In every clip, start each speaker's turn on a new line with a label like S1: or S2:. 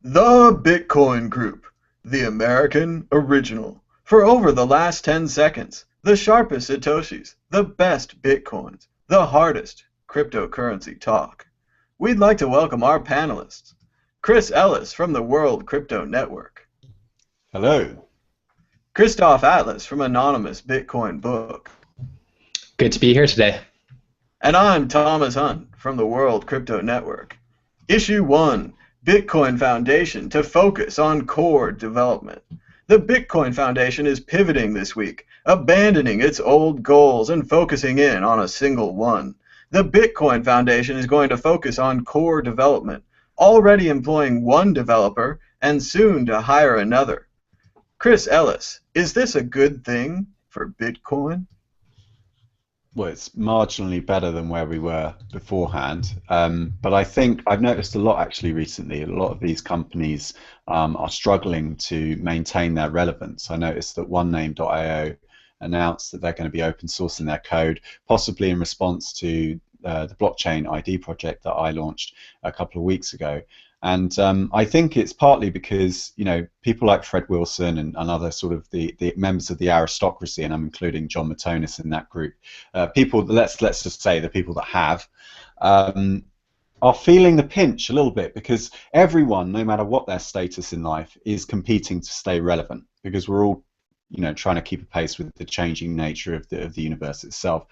S1: The Bitcoin Group, the American original. For over the last 10 seconds, the sharpest Satoshis, the best Bitcoins, the hardest cryptocurrency talk. We'd like to welcome our panelists. Chris Ellis from the World Crypto Network.
S2: Hello.
S1: Christoph Atlas from Anonymous Bitcoin Book.
S3: Good to be here today.
S1: And I'm Thomas Hunt from the World Crypto Network. Issue 1. Bitcoin Foundation to focus on core development. The Bitcoin Foundation is pivoting this week, abandoning its old goals and focusing in on a single one. The Bitcoin Foundation is going to focus on core development, already employing one developer and soon to hire another. Chris Ellis, is this a good thing for Bitcoin?
S2: Well, it's marginally better than where we were beforehand, but I think I've noticed a lot actually recently. A lot of these companies are struggling to maintain their relevance. I noticed that OneName.io announced that they're going to be open sourcing their code, possibly in response to the blockchain ID project that I launched a couple of weeks ago. And I think it's partly because, you know, people like Fred Wilson and other sort of the members of the aristocracy, and I'm including John Matonis in that group, people, let's just say the people that have, are feeling the pinch a little bit because everyone, no matter what their status in life, is competing to stay relevant because we're all, you know, trying to keep a pace with the changing nature of the universe itself.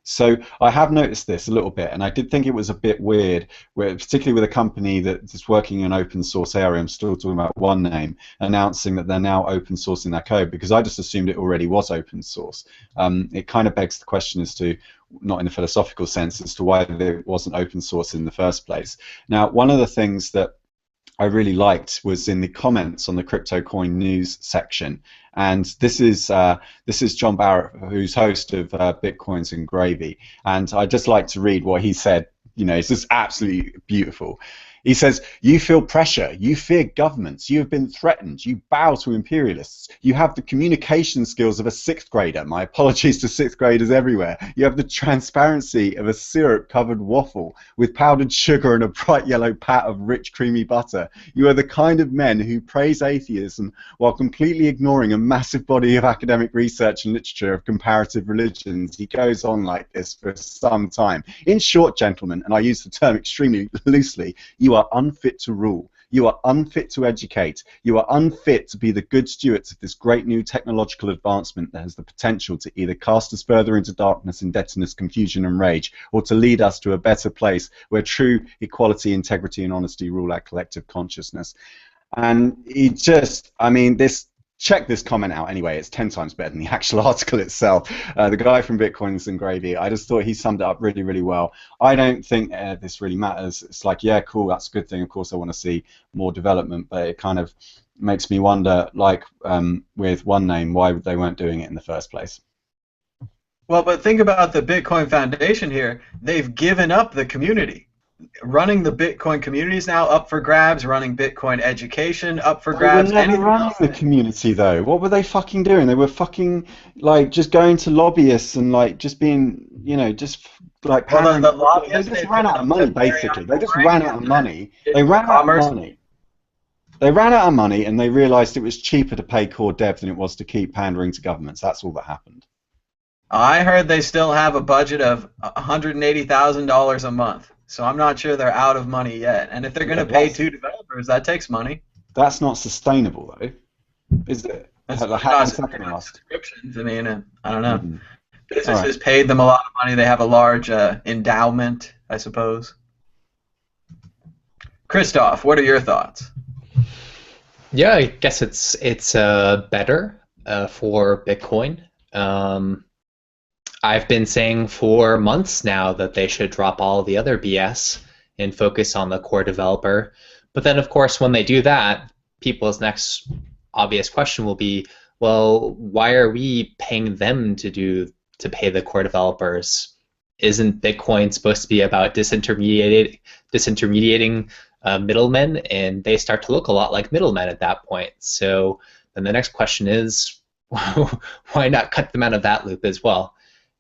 S2: So I have noticed this a little bit, and I did think it was a bit weird, where particularly with a company that's working in an open source area, I'm still talking about OneName, announcing that they're now open sourcing their code, because I just assumed it already was open source. It kind of begs the question as to, not in a philosophical sense, as to why it wasn't open source in the first place. Now, one of the things that I really liked was in the comments on the Crypto Coin News section, and this is John Barrett, who's host of Bitcoins and Gravy, and I'd just like to read what he said. You know, it's just absolutely beautiful. He says, "You feel pressure, you fear governments, you have been threatened, you bow to imperialists, you have the communication skills of a sixth grader." My apologies to sixth graders everywhere. "You have the transparency of a syrup-covered waffle with powdered sugar and a bright yellow pat of rich creamy butter. You are the kind of men who praise atheism while completely ignoring a massive body of academic research and literature of comparative religions." He goes on like this for some time. "In short, gentlemen, and I use the term extremely loosely, you are unfit to rule. You are unfit to educate. You are unfit to be the good stewards of this great new technological advancement that has the potential to either cast us further into darkness, indebtedness, confusion, and rage, or to lead us to a better place where true equality, integrity, and honesty rule our collective consciousness." And he just, I mean, check this comment out anyway. It's 10 times better than the actual article itself. The guy from Bitcoins and Gravy, I just thought he summed it up really, really well. I don't think this really matters. It's like, yeah, cool, that's a good thing. Of course, I want to see more development, but it kind of makes me wonder, like with OneName, why they weren't doing it in the first place.
S1: Well, but think about the Bitcoin Foundation here. They've given up the community. Running the Bitcoin community is now up for grabs. Running Bitcoin education up for grabs.
S2: They were never running the community though. What were they fucking doing? They were fucking like just going to lobbyists and like just being, you know, just like
S1: well, the
S2: lobbyists. They just ran out of money basically. They just ran out of money. They ran out of money. They ran out of money and they realised it was cheaper to pay core dev than it was to keep pandering to governments. That's all that happened.
S1: I heard they still have a budget of $180,000 a month. So I'm not sure they're out of money yet. And if they're going to pay 2 developers, that takes money.
S2: That's not sustainable, though, is it?
S1: That's not subscriptions. I mean, I don't know.
S2: Mm-hmm.
S1: Businesses paid them a lot of money. They have a large endowment, I suppose. Christoph, what are your thoughts?
S3: Yeah, I guess it's better for Bitcoin. I've been saying for months now that they should drop all the other BS and focus on the core developer. But then, of course, when they do that, people's next obvious question will be, well, why are we paying them to pay the core developers? Isn't Bitcoin supposed to be about disintermediating middlemen? And they start to look a lot like middlemen at that point. So then the next question is, why not cut them out of that loop as well?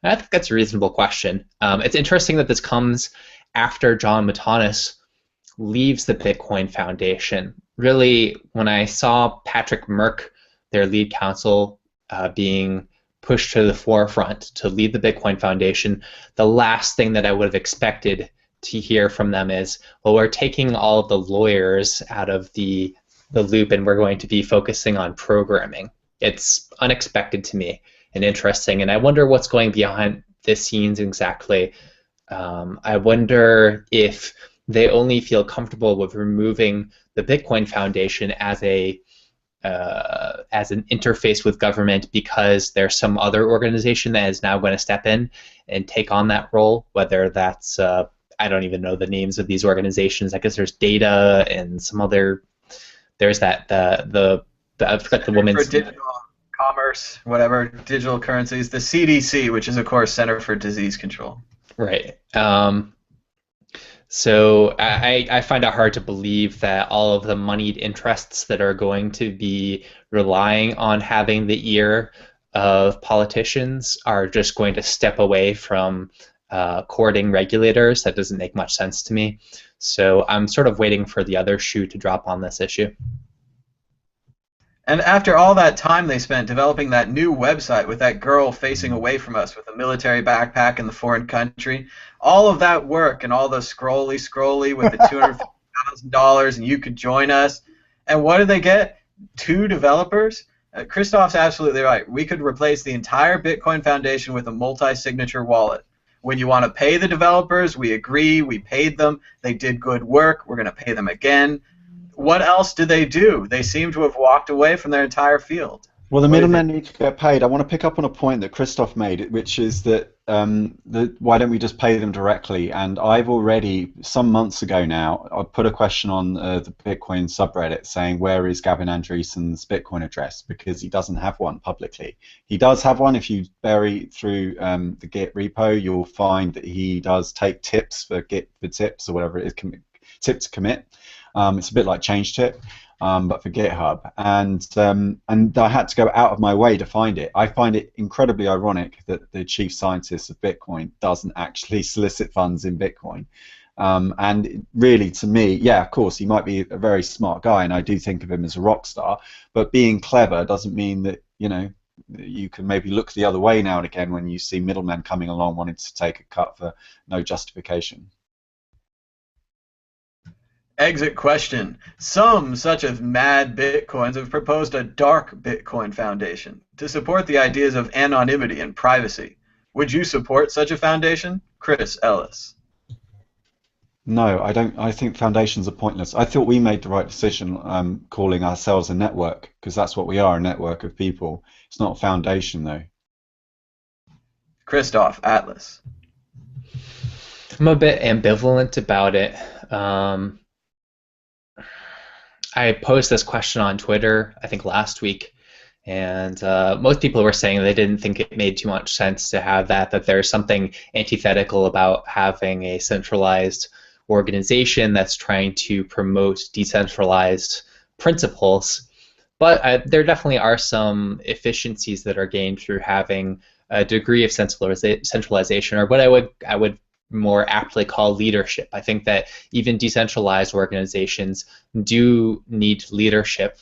S3: I think that's a reasonable question. It's interesting that this comes after John Matonis leaves the Bitcoin Foundation. really, when I saw Patrick Merck, their lead counsel, being pushed to the forefront to lead the Bitcoin Foundation, the last thing that I would have expected to hear from them is, well, we're taking all of the lawyers out of the loop and we're going to be focusing on programming. It's unexpected to me and interesting, and I wonder what's going behind the scenes exactly. I wonder if they only feel comfortable with removing the Bitcoin Foundation as an interface with government because there's some other organization that is now going to step in and take on that role, whether that's I don't even know the names of these organizations. I guess there's Data and some other. There's that the I forgot the woman's.
S1: For digital commerce, whatever, digital currencies, the CDC, which is of course Center for Disease Control.
S3: Right. So I find it hard to believe that all of the moneyed interests that are going to be relying on having the ear of politicians are just going to step away from courting regulators. That doesn't make much sense to me. So I'm sort of waiting for the other shoe to drop on this issue.
S1: And after all that time they spent developing that new website with that girl facing away from us with a military backpack in the foreign country, all of that work and all the scrolly with the $250,000 and you could join us, and what did they get? 2 developers? Christoph's absolutely right. We could replace the entire Bitcoin Foundation with a multi-signature wallet. When you want to pay the developers, we agree, we paid them, they did good work, we're going to pay them again. What else did they do? They seem to have walked away from their entire field.
S2: Well, the middlemen need to get paid. I want to pick up on a point that Christoph made, which is that why don't we just pay them directly? And I've already, some months ago now, I put a question on the Bitcoin subreddit saying, where is Gavin Andreessen's Bitcoin address? Because he doesn't have one publicly. He does have one. If you bury through the Git repo, you'll find that he does take tips for Git for tips or whatever it is, tip to commit. It's a bit like change tip. But for GitHub, and I had to go out of my way to find it. I find it incredibly ironic that the chief scientist of Bitcoin doesn't actually solicit funds in Bitcoin. And really, to me, yeah, of course, he might be a very smart guy, and I do think of him as a rock star. But being clever doesn't mean that you can maybe look the other way now and again when you see middlemen coming along wanting to take a cut for no justification.
S1: Exit question. Some, such as Mad Bitcoins, have proposed a dark Bitcoin foundation to support the ideas of anonymity and privacy. Would you support such a foundation? Chris Ellis.
S2: No, I don't. I think foundations are pointless. I thought we made the right decision calling ourselves a network, because that's what we are, a network of people. It's not a foundation, though.
S1: Christoph, Atlas.
S3: I'm a bit ambivalent about it. I posed this question on Twitter, I think last week, and most people were saying they didn't think it made too much sense to have that there's something antithetical about having a centralized organization that's trying to promote decentralized principles. But there definitely are some efficiencies that are gained through having a degree of centralization, or what I would more aptly call leadership. I think that even decentralized organizations do need leadership,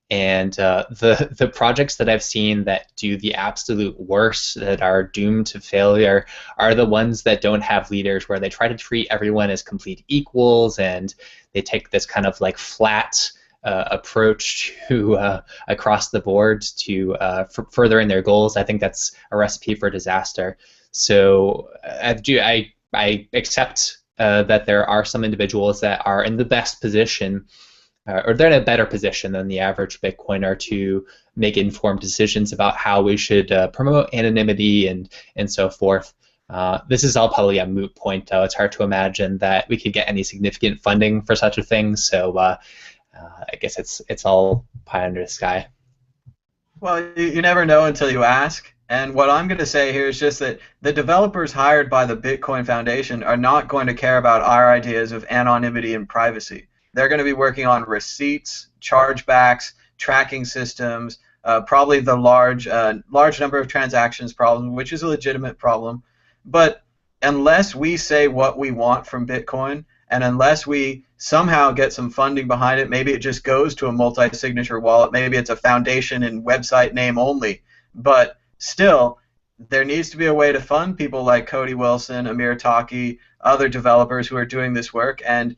S3: and the projects that I've seen that do the absolute worst, that are doomed to failure, are the ones that don't have leaders, where they try to treat everyone as complete equals, and they take this kind of like flat approach to across the board to furthering their goals. I think that's a recipe for disaster. So I accept that there are some individuals that are in the best position, or they're in a better position than the average Bitcoiner to make informed decisions about how we should promote anonymity and so forth. This is all probably a moot point, though. It's hard to imagine that we could get any significant funding for such a thing, so I guess it's all pie under the sky.
S1: Well, you never know until you ask. And what I'm going to say here is just that the developers hired by the Bitcoin Foundation are not going to care about our ideas of anonymity and privacy. They're going to be working on receipts, chargebacks, tracking systems, probably the large number of transactions problem, which is a legitimate problem. But unless we say what we want from Bitcoin, And unless we somehow get some funding behind it, maybe it just goes to a multi-signature wallet, maybe it's a foundation and website name only, but still, there needs to be a way to fund people like Cody Wilson, Amir Taki, other developers who are doing this work, and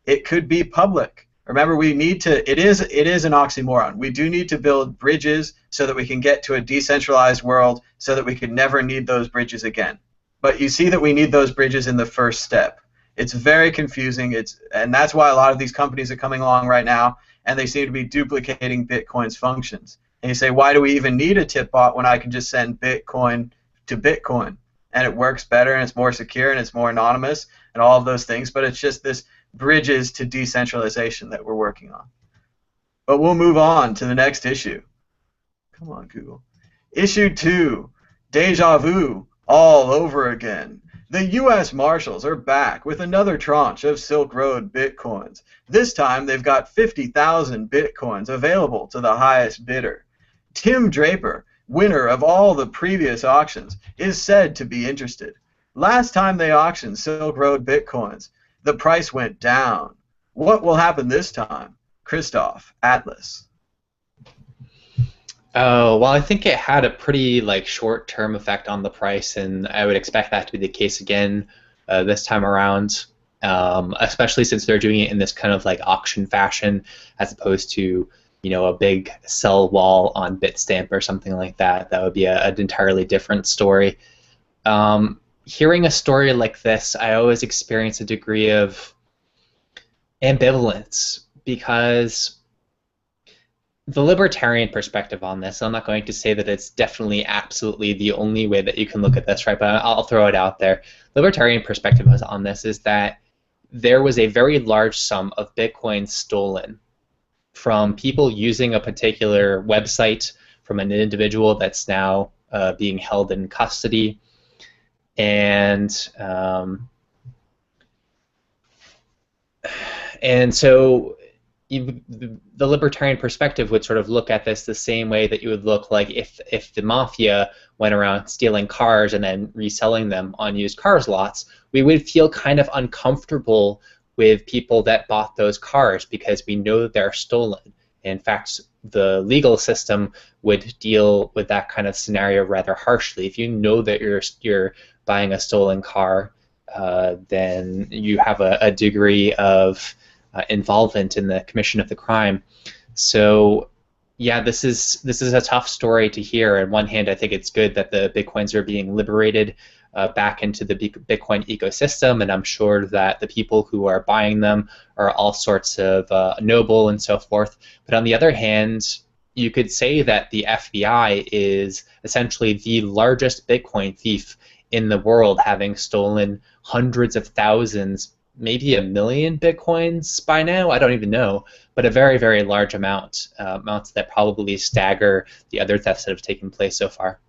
S1: it could be public. Remember, we need to, it is an oxymoron. We do need to build bridges so that we can get to a decentralized world so that we could never need those bridges again. But you see that we need those bridges in the first step. It's very confusing, and that's why a lot of these companies are coming along right now, and they seem to be duplicating Bitcoin's functions. And you say, why do we even need a tip bot when I can just send Bitcoin to Bitcoin? And it works better, and it's more secure, and it's more anonymous, and all of those things, but it's just this bridges to decentralization that we're working on. But we'll move on to the next issue. Come on, Google. Issue 2, Deja Vu all over again. The U.S. Marshals are back with another tranche of Silk Road Bitcoins. This time they've got 50,000 Bitcoins available to the highest bidder. Tim Draper, winner of all the previous auctions, is said to be interested. Last time they auctioned Silk Road Bitcoins, the price went down. What will happen this time? Christoph, Atlas.
S3: Oh, well, I think it had a pretty short-term effect on the price, and I would expect that to be the case again this time around, especially since they're doing it in this kind of auction fashion as opposed to a big sell wall on Bitstamp or something like that. That would be an entirely different story. Hearing a story like this, I always experience a degree of ambivalence because the libertarian perspective on this, I'm not going to say that it's definitely absolutely the only way that you can look at this, right? But I'll throw it out there. Libertarian perspective on this is that there was a very large sum of Bitcoin stolen from people using a particular website from an individual that's now being held in custody. And so the libertarian perspective would sort of look at this the same way that you would look if the mafia went around stealing cars and then reselling them on used cars lots. We would feel kind of uncomfortable with people that bought those cars because we know they're stolen. In fact, the legal system would deal with that kind of scenario rather harshly. If you know that you're buying a stolen car, then you have a degree of involvement in the commission of the crime. So yeah, this is a tough story to hear. On one hand, I think it's good that the Bitcoins are being liberated back into the Bitcoin ecosystem, and I'm sure that the people who are buying them are all sorts of noble and so forth. But on the other hand, you could say that the FBI is essentially the largest Bitcoin thief in the world, having stolen hundreds of thousands, maybe 1 million Bitcoins by now, I don't even know, but a very, very large amount, amounts that probably stagger the other thefts that have taken place so far.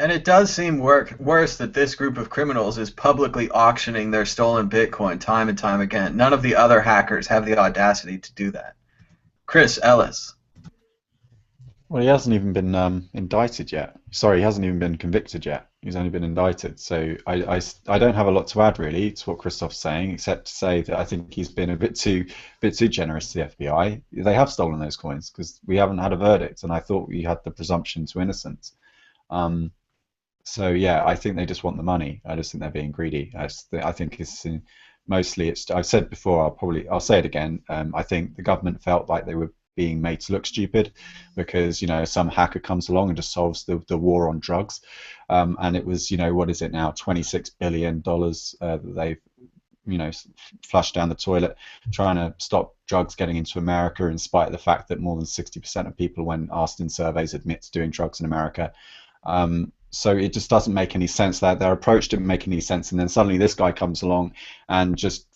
S1: And it does seem worse that this group of criminals is publicly auctioning their stolen Bitcoin time and time again. None of the other hackers have the audacity to do that. Chris Ellis.
S2: Well, he hasn't even been indicted yet. Sorry, he hasn't even been convicted yet. He's only been indicted. So I don't have a lot to add really to what Christoph's saying, except to say that I think he's been a bit too generous to the FBI. They have stolen those coins because we haven't had a verdict, and I thought we had the presumption to innocence. So yeah, I think they just want the money. I just think they're being greedy. I think it's mostly it's. I've said before. I'll say it again. I think the government felt like they were being made to look stupid because some hacker comes along and just solves the war on drugs, and it was what is it now, $26 billion that they've flushed down the toilet trying to stop drugs getting into America, in spite of the fact that more than 60% of people, when asked in surveys, admit to doing drugs in America. So it just doesn't make any sense. That their approach didn't make any sense, and then suddenly this guy comes along and just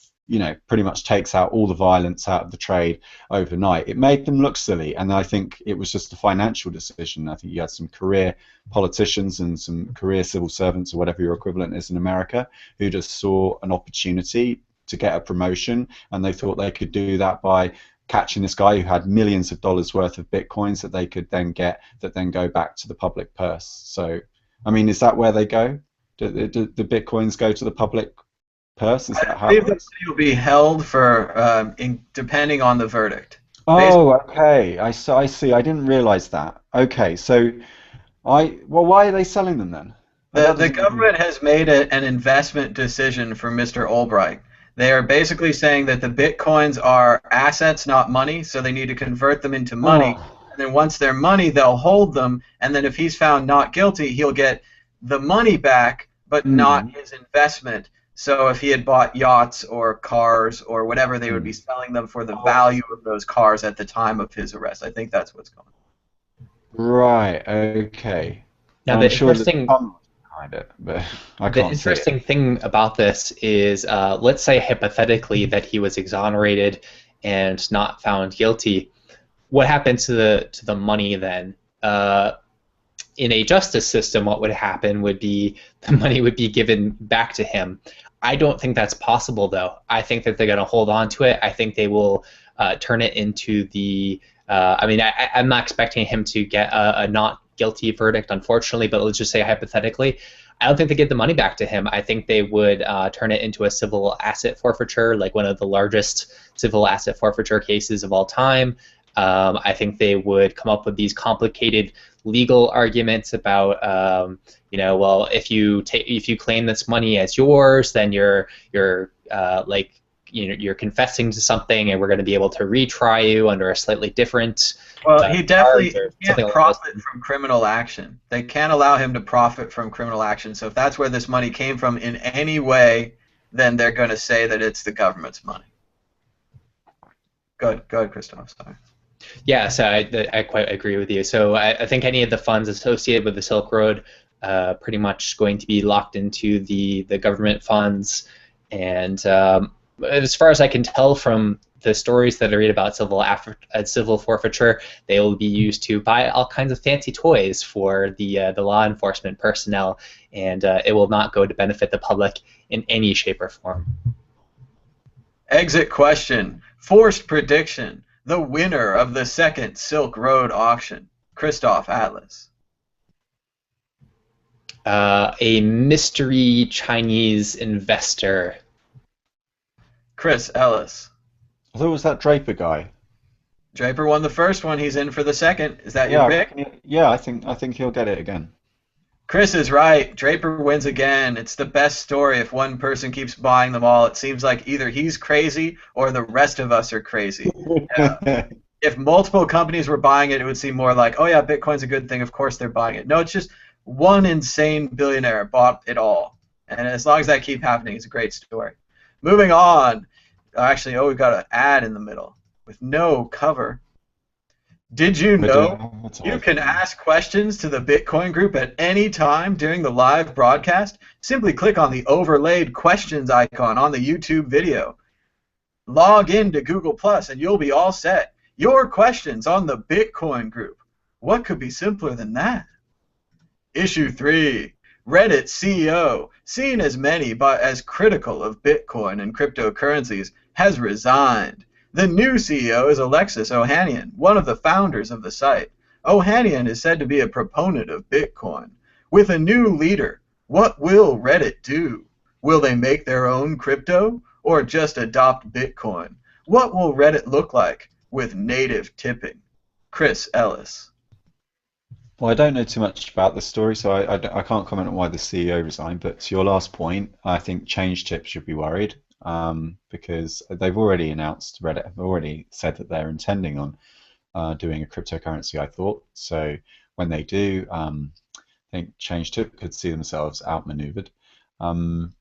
S2: pretty much takes out all the violence out of the trade overnight. It made them look silly, and I think it was just a financial decision. I think you had some career politicians and some career civil servants, or whatever your equivalent is in America, who just saw an opportunity to get a promotion, and they thought they could do that by catching this guy who had millions of dollars worth of Bitcoins that they could then get that then go back to the public purse. So, I mean, is that where they go? Do the Bitcoins go to the public purse? Is
S1: I
S2: that how
S1: believe
S2: it
S1: the
S2: works?
S1: money will be held for depending on the verdict. Basically,
S2: Oh, okay. I see. I didn't realize that. Okay, so well, why are they selling them then?
S1: the
S2: That
S1: the
S2: doesn't make any.
S1: government has made an investment decision for Mr. Albright. They are basically saying that the bitcoins are assets, not money, so they need to convert them into money.
S2: Oh.
S1: And then once they're money, they'll hold them. And then if he's found not guilty, he'll get the money back, but not
S2: Mm.
S1: his investment. So if he had bought yachts or cars or whatever, they would be
S2: Mm.
S1: selling them for the value of those cars at the time of his arrest. I think that's what's going on.
S2: Right, okay.
S3: Now,
S2: I'm sure there's some behind it, but I
S3: the
S2: can't see it.
S3: interesting thing about this is, let's say hypothetically that he was exonerated and not found guilty. What happened to the money then? In a justice system, what would happen would be the money would be given back to him. I don't think that's possible, though. I think that they're going to hold on to it. I think they will turn it into the. I mean, I'm not expecting him to get a not guilty verdict, unfortunately, but let's just say hypothetically. I don't think they give the money back to him. I think they would turn it into a civil asset forfeiture, like one of the largest civil asset forfeiture cases of all time. I think they would come up with these complicated legal arguments about, well, if you claim this money as yours, then you're like, you're confessing to something, and we're going to be able to retry you under a slightly different
S1: Well,
S3: charge or
S1: he
S3: something
S1: can't
S3: along those
S1: profit
S3: lines.
S1: from criminal action. They can't allow him to profit from criminal action. So if that's where this money came from in any way, then they're going to say that it's the government's money. Go ahead, Christoph. Sorry.
S3: Yeah, so I quite agree with you. So I think any of the funds associated with the Silk Road pretty much going to be locked into the government funds. And as far as I can tell from the stories that I read about civil forfeiture, they will be used to buy all kinds of fancy toys for the law enforcement personnel, and it will not go to benefit the public in any shape or form.
S1: Exit question. Forced prediction. The winner of the second Silk Road auction. Christoph Atlas.
S3: A mystery Chinese investor.
S1: Chris Ellis.
S2: I thought it was that Draper guy.
S1: Draper won the first one. He's in for the second. Is that your
S2: Yeah, I
S1: pick?
S2: reckon yeah, I think he'll get it again.
S1: Chris is right. Draper wins again. It's the best story if one person keeps buying them all. It seems like either he's crazy or the rest of us are crazy. If multiple companies were buying it, it would seem more like, oh yeah, Bitcoin's a good thing. Of course they're buying it. No, it's just one insane billionaire bought it all. And as long as that keeps happening, it's a great story. Moving on. Actually, we've got an ad in the middle with no cover. Did you
S2: We're doing
S1: know you can
S2: advertising.
S1: ask questions to the Bitcoin group at any time during the live broadcast? Simply click on the overlaid questions icon on the YouTube video. Log in to Google Plus and you'll be all set. Your questions on the Bitcoin group. What could be simpler than that? Issue 3. Reddit CEO, seen as many but as critical of Bitcoin and cryptocurrencies, has resigned. The new CEO is Alexis Ohanian, one of the founders of the site. Ohanian is said to be a proponent of Bitcoin. With a new leader, what will Reddit do? Will they make their own crypto or just adopt Bitcoin? What will Reddit look like with native tipping? Chris Ellis.
S2: Well, I don't know too much about the story, so I can't comment on why the CEO resigned. But to your last point, I think Change Tip should be worried because they've already announced, Reddit have already said that they're intending on doing a cryptocurrency, I thought. So when they do, I think Change Tip could see themselves outmaneuvered. Um,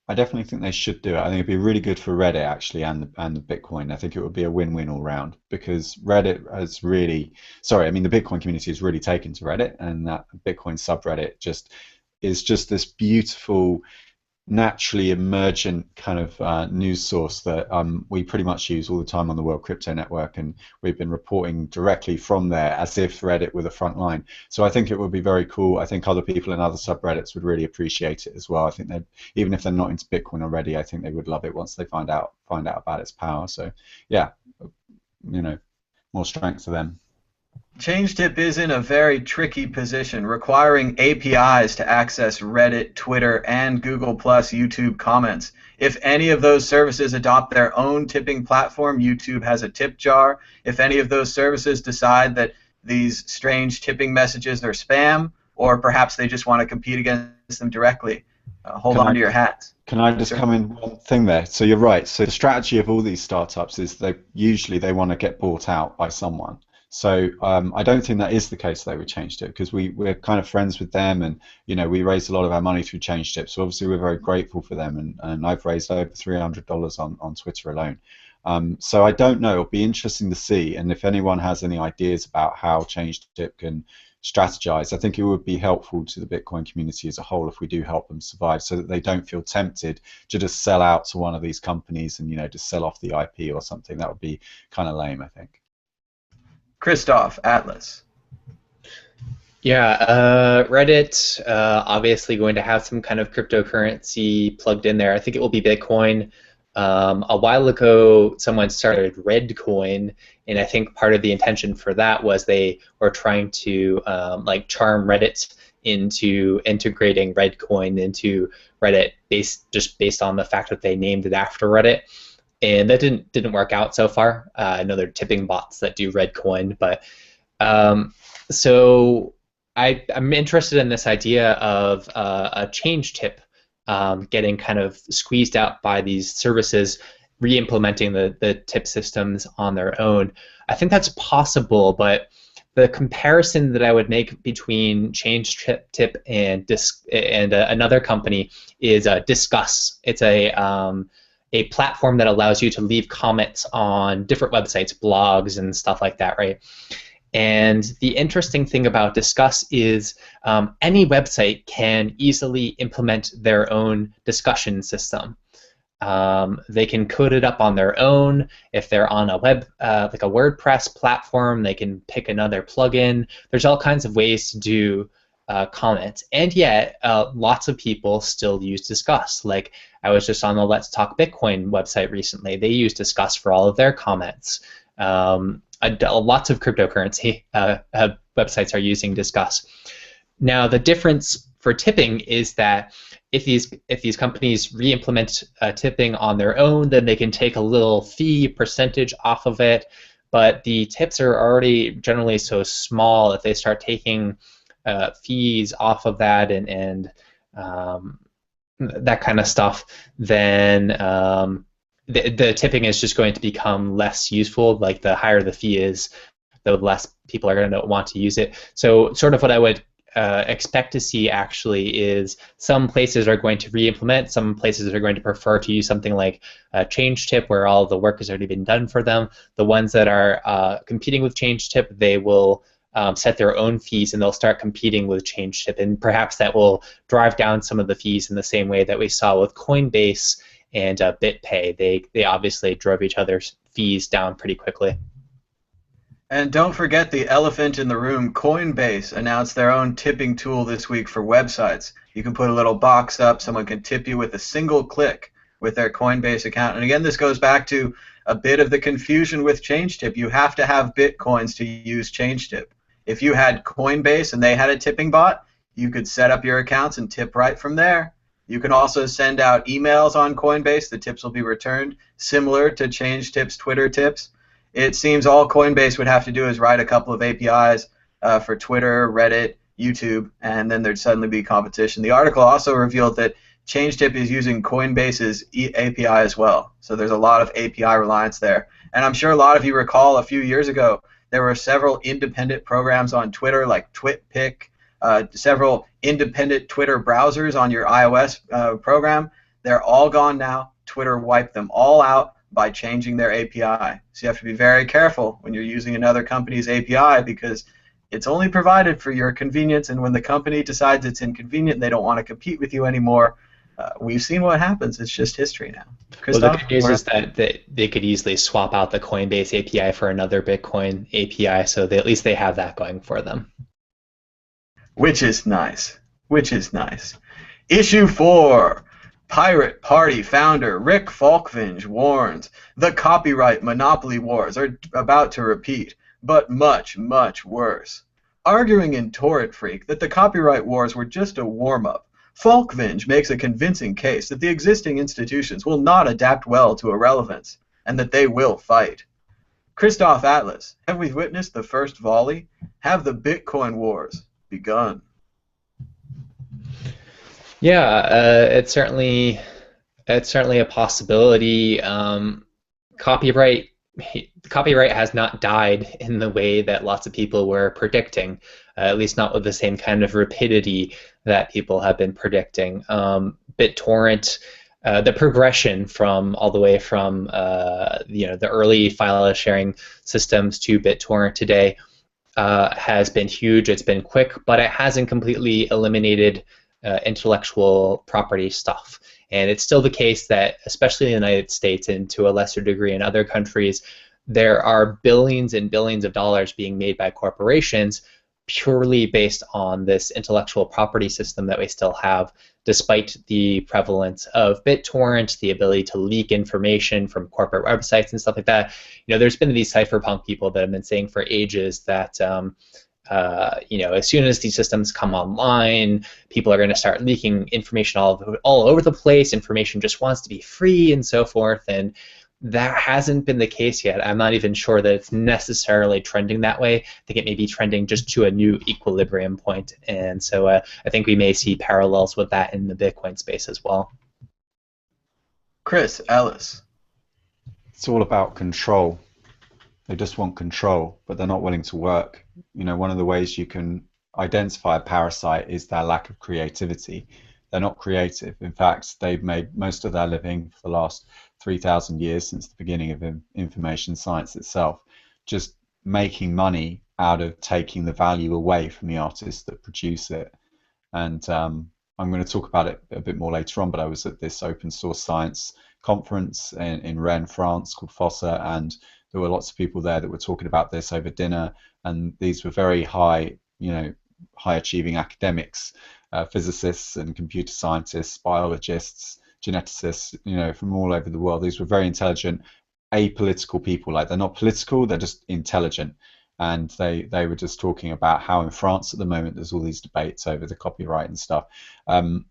S2: I definitely think they should do it. I think it'd be really good for Reddit actually and the Bitcoin. I think it would be a win-win all round because Reddit has really, sorry, I mean the Bitcoin community has really taken to Reddit, and that Bitcoin subreddit just is just this beautiful, naturally emergent kind of news source that we pretty much use all the time on the World Crypto Network, and we've been reporting directly from there as if Reddit were the front line. So I think it would be very cool. I think other people in other subreddits would really appreciate it as well. I think they, even if they're not into Bitcoin already, I think they would love it once they find out about its power. So yeah, more strength to them.
S1: ChangeTip is in a very tricky position, requiring APIs to access Reddit, Twitter, and Google Plus YouTube comments. If any of those services adopt their own tipping platform, YouTube has a tip jar. If any of those services decide that these strange tipping messages are spam, or perhaps they just want to compete against them directly, hold on to your hats.
S2: Can I just come in one thing there? So you're right. So the strategy of all these startups is they want to get bought out by someone. So I don't think that is the case though with ChangeTip, because we're kind of friends with them, and we raised a lot of our money through ChangeTip. So obviously we're very grateful for them, and I've raised over $300 on Twitter alone. So I don't know. It'll be interesting to see, and if anyone has any ideas about how ChangeTip can strategize, I think it would be helpful to the Bitcoin community as a whole if we do help them survive, so that they don't feel tempted to just sell out to one of these companies and just sell off the IP or something. That would be kind of lame, I think.
S1: Christoph, Atlas.
S3: Yeah, Reddit obviously going to have some kind of cryptocurrency plugged in there. I think it will be Bitcoin. A while ago, someone started Redcoin, and I think part of the intention for that was they were trying to charm Reddit into integrating Redcoin into Reddit, based on the fact that they named it after Reddit. And that didn't work out so far. I know there are tipping bots that do Redcoin, but so I'm interested in this idea of a ChangeTip getting kind of squeezed out by these services, re-implementing the tip systems on their own. I think that's possible, but the comparison that I would make between ChangeTip and another company is Discuss. It's a platform that allows you to leave comments on different websites, blogs, and stuff like that, right? And the interesting thing about Discuss is any website can easily implement their own discussion system. They can code it up on their own. If they're on a like a WordPress platform, they can pick another plugin. There's all kinds of ways to do comments, and yet lots of people still use Discuss. Like I was just on the Let's Talk Bitcoin website recently. They use Discuss for all of their comments. Lots of cryptocurrency websites are using Discuss. Now the difference for tipping is that if these companies re-implement tipping on their own, then they can take a little fee percentage off of it, but the tips are already generally so small. If they start taking fees off of that and that kind of stuff, then the tipping is just going to become less useful. Like the higher the fee is, the less people are going to want to use it. So sort of what I would expect to see actually is some places are going to re-implement, some places are going to prefer to use something like ChangeTip, where all the work has already been done for them. The ones that are competing with ChangeTip, they will set their own fees, and they'll start competing with ChangeTip, and perhaps that will drive down some of the fees in the same way that we saw with Coinbase and BitPay. They obviously drove each other's fees down pretty quickly.
S1: And don't forget the elephant in the room. Coinbase announced their own tipping tool this week for websites. You can put a little box up, someone can tip you with a single click with their Coinbase account. And again, this goes back to a bit of the confusion with ChangeTip. You have to have Bitcoins to use ChangeTip. If you had Coinbase and they had a tipping bot, you could set up your accounts and tip right from there. You can also send out emails on Coinbase. The tips will be returned, similar to ChangeTip's Twitter tips. It seems all Coinbase would have to do is write a couple of APIs for Twitter, Reddit, YouTube, and then there'd suddenly be competition. The article also revealed that ChangeTip is using Coinbase's API as well. So there's a lot of API reliance there. And I'm sure a lot of you recall a few years ago, there were several independent programs on Twitter like TwitPic, several independent Twitter browsers on your iOS program. They're all gone now. Twitter wiped them all out by changing their API. So you have to be very careful when you're using another company's API, because it's only provided for your convenience, and when the company decides it's inconvenient and they don't want to compete with you anymore, we've seen what happens. It's just history now.
S3: Well, the good news is that they could easily swap out the Coinbase API for another Bitcoin API, so at least they have that going for them.
S1: Which is nice. Which is nice. Issue 4. Pirate Party founder Rick Falkvinge warns the copyright monopoly wars are about to repeat. but much, much worse. Arguing in Torrent Freak that the copyright wars were just a warm-up, Falkvinge makes a convincing case that the existing institutions will not adapt well to irrelevance, and that they will fight. Christoph Atlas, have we witnessed the first volley? Have the Bitcoin wars begun?
S3: Yeah, it's certainly a possibility. Copyright copyright has not died in the way that lots of people were predicting, at least not with the same kind of rapidity that people have been predicting. BitTorrent, the progression from all the way from the early file sharing systems to BitTorrent today has been huge. It's been quick, but it hasn't completely eliminated intellectual property stuff. And it's still the case that, especially in the United States and to a lesser degree in other countries, there are billions and billions of dollars being made by corporations purely based on this intellectual property system that we still have, despite the prevalence of BitTorrent, the ability to leak information from corporate websites and stuff like that. There's been these cypherpunk people that have been saying for ages that as soon as these systems come online, people are going to start leaking information all over the place. Information just wants to be free and so forth, and that hasn't been the case yet. I'm not even sure that it's necessarily trending that way. I think it may be trending just to a new equilibrium point, and so I think we may see parallels with that in the Bitcoin space as well.
S1: Chris Ellis.
S2: It's all about control. They just want control, but they're not willing to work. One of the ways you can identify a parasite is their lack of creativity. They're not creative. In fact, they've made most of their living for the last 3,000 years, since the beginning of information science itself, just making money out of taking the value away from the artists that produce it. And I'm going to talk about it a bit more later on, but I was at this open source science conference in Rennes, France, called FOSSA, and there were lots of people there that were talking about this over dinner, and these were very high achieving academics, physicists and computer scientists, biologists, geneticists, from all over the world. These were very intelligent, apolitical people. Like, they're not political, they're just intelligent. And they were just talking about how in France at the moment there's all these debates over the copyright and stuff. I'm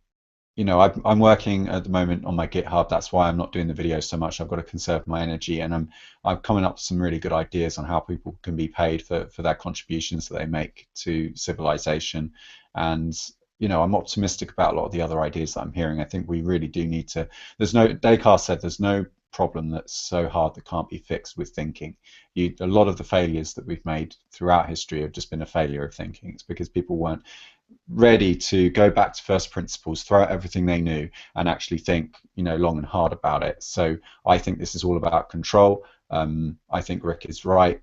S2: working at the moment on my GitHub. That's why I'm not doing the videos so much. I've got to conserve my energy, and I'm coming up with some really good ideas on how people can be paid for their contributions that they make to civilization. And I'm optimistic about a lot of the other ideas that I'm hearing. I think we really do need to. Descartes said there's no problem that's so hard that can't be fixed with thinking. A lot of the failures that we've made throughout history have just been a failure of thinking. It's because people weren't ready to go back to first principles, throw out everything they knew, and actually think, long and hard about it. So I think this is all about control. I think Rick is right,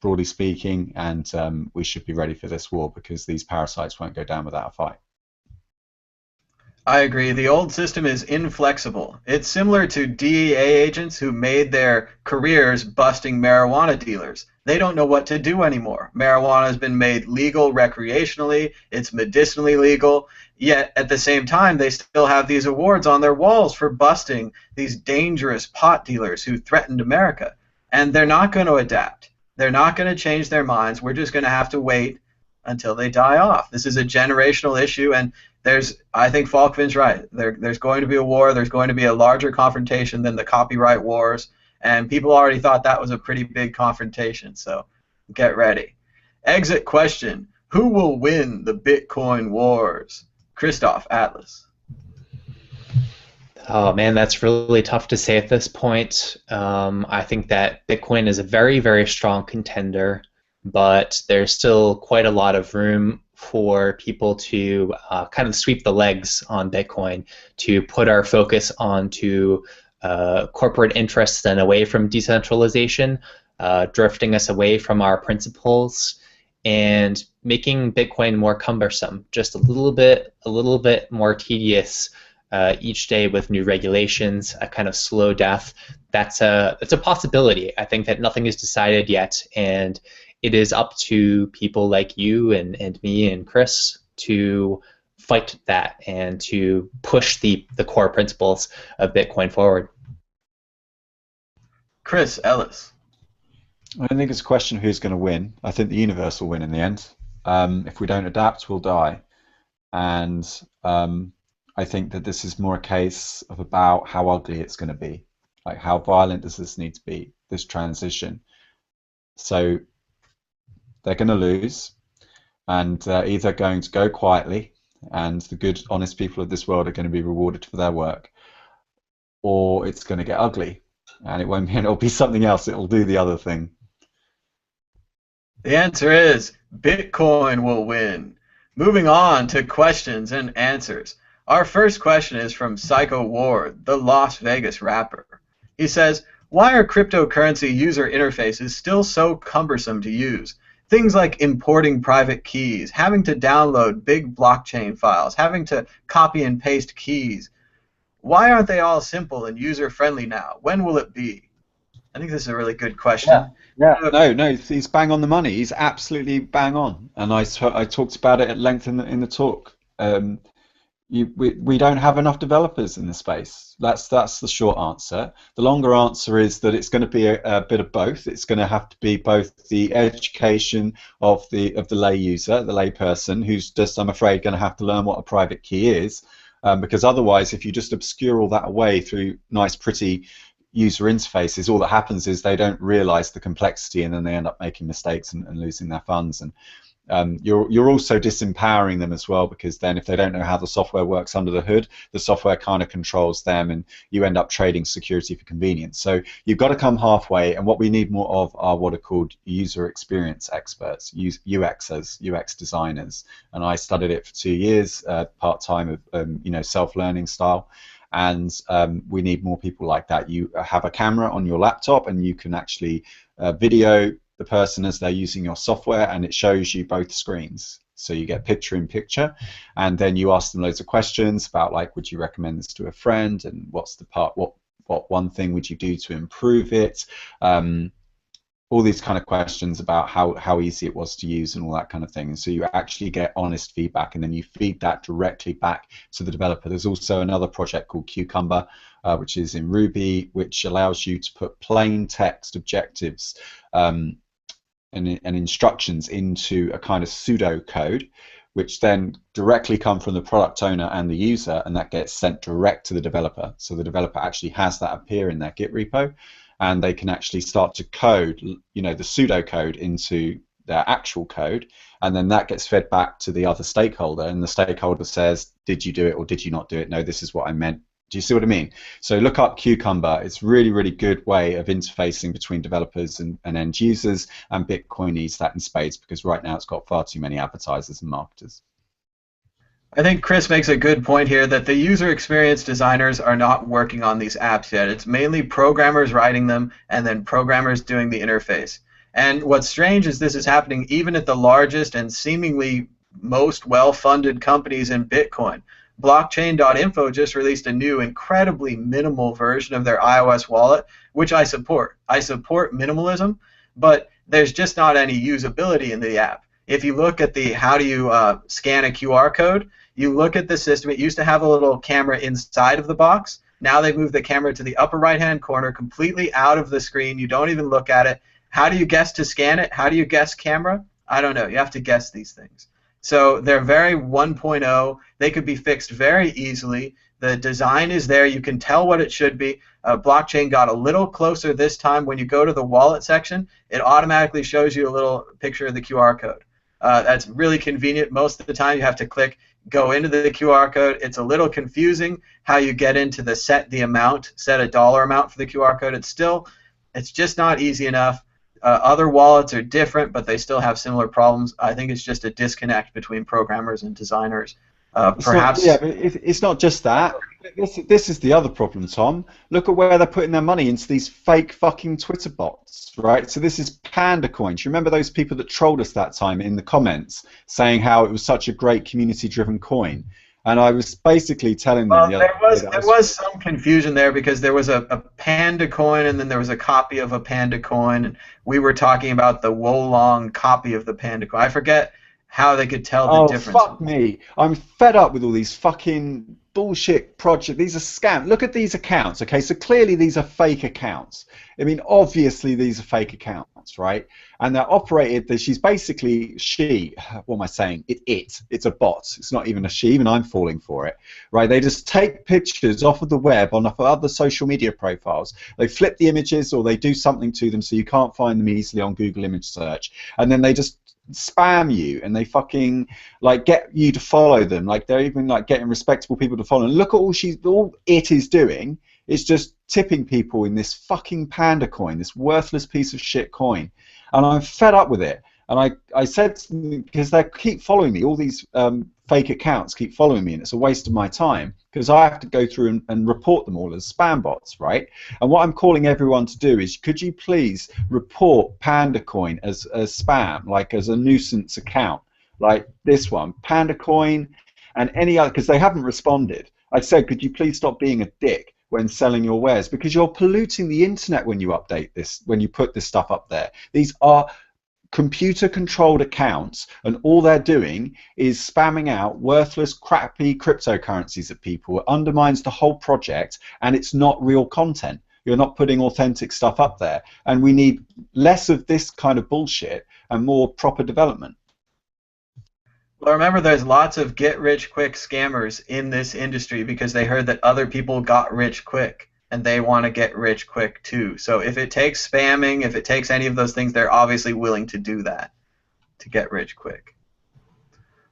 S2: broadly speaking, and we should be ready for this war, because these parasites won't go down without a fight.
S1: I agree. The old system is inflexible. It's similar to DEA agents who made their careers busting marijuana dealers. They don't know what to do anymore. Marijuana has been made legal recreationally. It's medicinally legal. Yet at the same time, they still have these awards on their walls for busting these dangerous pot dealers who threatened America. And they're not going to adapt. They're not going to change their minds. We're just going to have to wait until they die off. This is a generational issue, and I think Falkvinge's right. There's going to be a war. There's going to be a larger confrontation than the copyright wars, and people already thought that was a pretty big confrontation, so get ready. Exit question: who will win the Bitcoin wars? Christoph Atlas.
S3: Oh man, that's really tough to say at this point. I think that Bitcoin is a very, very strong contender, but there's still quite a lot of room for people to kind of sweep the legs on Bitcoin, to put our focus onto corporate interests and away from decentralization, drifting us away from our principles, and making Bitcoin more cumbersome, just a little bit more tedious each day with new regulations, a kind of slow death. That's a possibility. I think that nothing is decided yet, and it is up to people like you and me and Chris to fight that and to push the core principles of Bitcoin forward.
S1: Chris Ellis.
S2: I don't think it's a question of who's going to win. I think the universe will win in the end. If we don't adapt, we'll die. And I think that this is more a case of about how ugly it's going to be. Like, how violent does this need to be, this transition? So they're going to lose, and they're either going to go quietly, and the good, honest people of this world are going to be rewarded for their work, or it's going to get ugly, and it won't be, it'll be something else. It'll do the other thing.
S1: The answer is Bitcoin will win. Moving on to questions and answers. Our first question is from Psycho Ward, the Las Vegas rapper. He says, why are cryptocurrency user interfaces still so cumbersome to use? Things like importing private keys, having to download big blockchain files, having to copy and paste keys. Why aren't they all simple and user-friendly now? When will it be? I think this is a really good question.
S2: Yeah. No, he's bang on the money. He's absolutely bang on. And I talked about it at length in the talk. We don't have enough developers in the space. That's the short answer. The longer answer is that it's going to be a bit of both. It's going to have to be both the education of the lay user, the lay person, who's just, I'm afraid, going to have to learn what a private key is, because otherwise, if you just obscure all that away through nice, pretty user interfaces, all that happens is they don't realize the complexity, and then they end up making mistakes and losing their funds. And you're also disempowering them as well, because then if they don't know how the software works under the hood, the software kind of controls them, and you end up trading security for convenience. So you've got to come halfway, and what we need more of are what are called user experience experts, UXers, UX designers. And I studied it for 2 years, part-time, of self-learning style. And we need more people like that. You have a camera on your laptop, and you can actually video the person as they're using your software, and it shows you both screens. So you get picture in picture, and then you ask them loads of questions about, like, would you recommend this to a friend, and what's the part, what one thing would you do to improve it? All these kind of questions about how easy it was to use and all that kind of thing. And so you actually get honest feedback, and then you feed that directly back to the developer. There's also another project called Cucumber, which is in Ruby, which allows you to put plain text objectives and instructions into a kind of pseudo code, which then directly come from the product owner and the user, and that gets sent direct to the developer. So the developer actually has that appear in their Git repo, and they can actually start to code, the pseudo code into their actual code, and then that gets fed back to the other stakeholder, and the stakeholder says, did you do it or did you not do it? No, this is what I meant. Do you see what I mean? So look up Cucumber. It's a really, really good way of interfacing between developers and end users, and Bitcoin needs that in spades, because right now it's got far too many advertisers and marketers.
S1: I think Chris makes a good point here that the user experience designers are not working on these apps yet. It's mainly programmers writing them and then programmers doing the interface. And what's strange is this is happening even at the largest and seemingly most well-funded companies in Bitcoin. Blockchain.info just released a new, incredibly minimal version of their iOS wallet, which I support. I support minimalism, but there's just not any usability in the app. If you look at the how do you scan a QR code, you look at the system. It used to have a little camera inside of the box. Now they've moved the camera to the upper right-hand corner, completely out of the screen. You don't even look at it. How do you guess to scan it? How do you guess camera? I don't know. You have to guess these things. So they're very 1.0. They could be fixed very easily. The design is there. You can tell what it should be. Blockchain got a little closer this time. When you go to the wallet section, it automatically shows you a little picture of the QR code. That's really convenient. Most of the time you have to go into the QR code. It's a little confusing how you get into the set a dollar amount for the QR code. It's just not easy enough. Other wallets are different, but they still have similar problems. I think it's just a disconnect between programmers and designers. Perhaps.
S2: But it's not just that. This is the other problem, Tom. Look at where they're putting their money, into these fake fucking Twitter bots, right? So this is Panda coins. You remember those people that trolled us that time in the comments, saying how it was such a great community-driven coin? And I was basically telling them
S1: there was some confusion there, because there was a Panda coin, and then there was a copy of a Panda coin, and we were talking about the Wolong copy of the Panda coin. I forget how they could tell the difference.
S2: Oh, fuck me. I'm fed up with all these fucking bullshit projects. These are scams. Look at these accounts, okay? So clearly these are fake accounts. I mean, obviously these are fake accounts, right? And they're operated. She's basically What am I saying? It's a bot. It's not even a she. Even I'm falling for it, right? They just take pictures off of the web on other social media profiles. They flip the images or they do something to them so you can't find them easily on Google image search, and then they just spam you, and they fucking like get you to follow them. Like they're even like getting respectable people to follow. And look at all it is doing. It's just tipping people in this fucking panda coin, this worthless piece of shit coin. And I'm fed up with it. And I said, because they keep following me, all these fake accounts keep following me, and it's a waste of my time because I have to go through and report them all as spam bots, right? And what I'm calling everyone to do is, could you please report Panda Coin as spam, like as a nuisance account, like this one, Panda Coin, and any other, because they haven't responded. I said, could you please stop being a dick when selling your wares, because you're polluting the internet when you update this, when you put this stuff up there. These are computer-controlled accounts, and all they're doing is spamming out worthless, crappy cryptocurrencies at people. It undermines the whole project, and it's not real content. You're not putting authentic stuff up there, and we need less of this kind of bullshit and more proper development.
S1: Well, remember, there's lots of get-rich-quick scammers in this industry because they heard that other people got rich quick, and they want to get rich quick too. So if it takes spamming, if it takes any of those things, they're obviously willing to do that to get rich quick.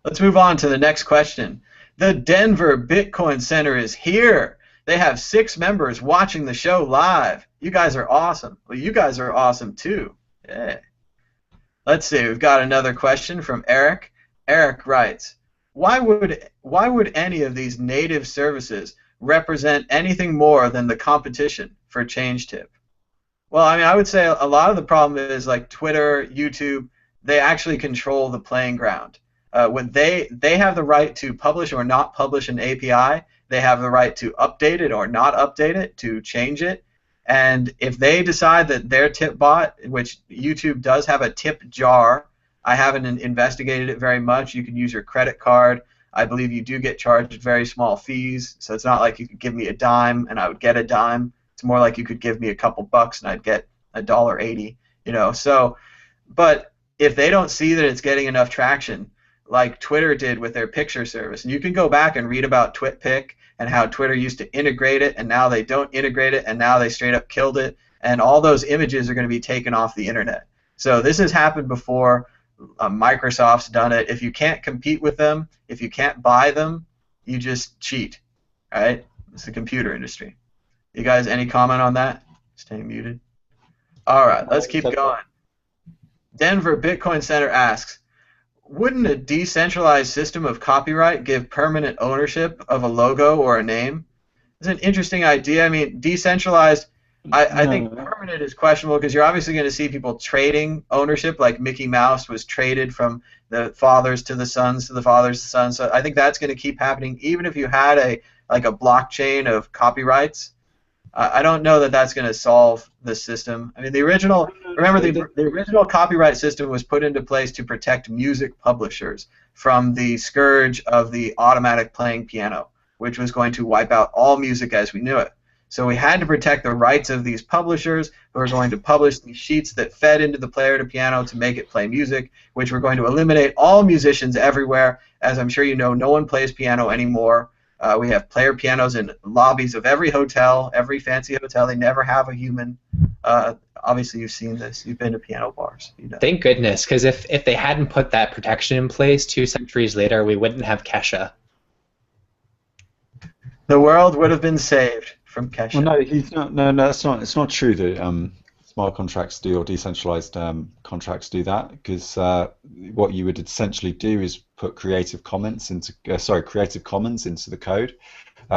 S1: Let's move on to the next question. The Denver Bitcoin Center is here. They have 6 members watching the show live. You guys are awesome. Well, you guys are awesome too. Yeah. Let's see. We've got another question from Eric. Eric writes, why would any of these native services represent anything more than the competition for ChangeTip? Well, I mean, I would say a lot of the problem is like Twitter, YouTube, they actually control the playing ground. When they have the right to publish or not publish an API, they have the right to update it or not update it, to change it. And if they decide that their tip bot, which YouTube does have a tip jar, I haven't investigated it very much. You can use your credit card. I believe you do get charged very small fees, so it's not like you could give me a dime and I would get a dime. It's more like you could give me a couple bucks and I'd get $1.80, you know. So, but if they don't see that it's getting enough traction, like Twitter did with their picture service, and you can go back and read about TwitPic and how Twitter used to integrate it, and now they don't integrate it, and now they straight up killed it, and all those images are going to be taken off the internet. So this has happened before. Microsoft's done it. If you can't compete with them, if you can't buy them, you just cheat, right? It's the computer industry. You guys, any comment on that? Staying muted. All right, let's keep going. Denver Bitcoin Center asks, wouldn't a decentralized system of copyright give permanent ownership of a logo or a name? It's an interesting idea. I mean, decentralized, I think permanent is questionable because you're obviously going to see people trading ownership, like Mickey Mouse was traded from the fathers to the sons to the fathers to the sons. So I think that's going to keep happening, even if you had a blockchain of copyrights. I don't know that that's going to solve the system. I mean, the original copyright system was put into place to protect music publishers from the scourge of the automatic playing piano, which was going to wipe out all music as we knew it. So we had to protect the rights of these publishers who are going to publish these sheets that fed into the player to piano to make it play music, which were going to eliminate all musicians everywhere. As I'm sure you know, no one plays piano anymore. We have player pianos in lobbies of every hotel, every fancy hotel. They never have a human. Obviously, you've seen this. You've been to piano bars. You know.
S3: Thank goodness, because if they hadn't put that protection in place 2 centuries later, we wouldn't have Kesha.
S1: The world would have been saved from Kesha.
S2: Well, no, he's not. No, that's not. It's not true that smart contracts do or decentralized contracts do that, because what you would essentially do is put Creative Commons into the code.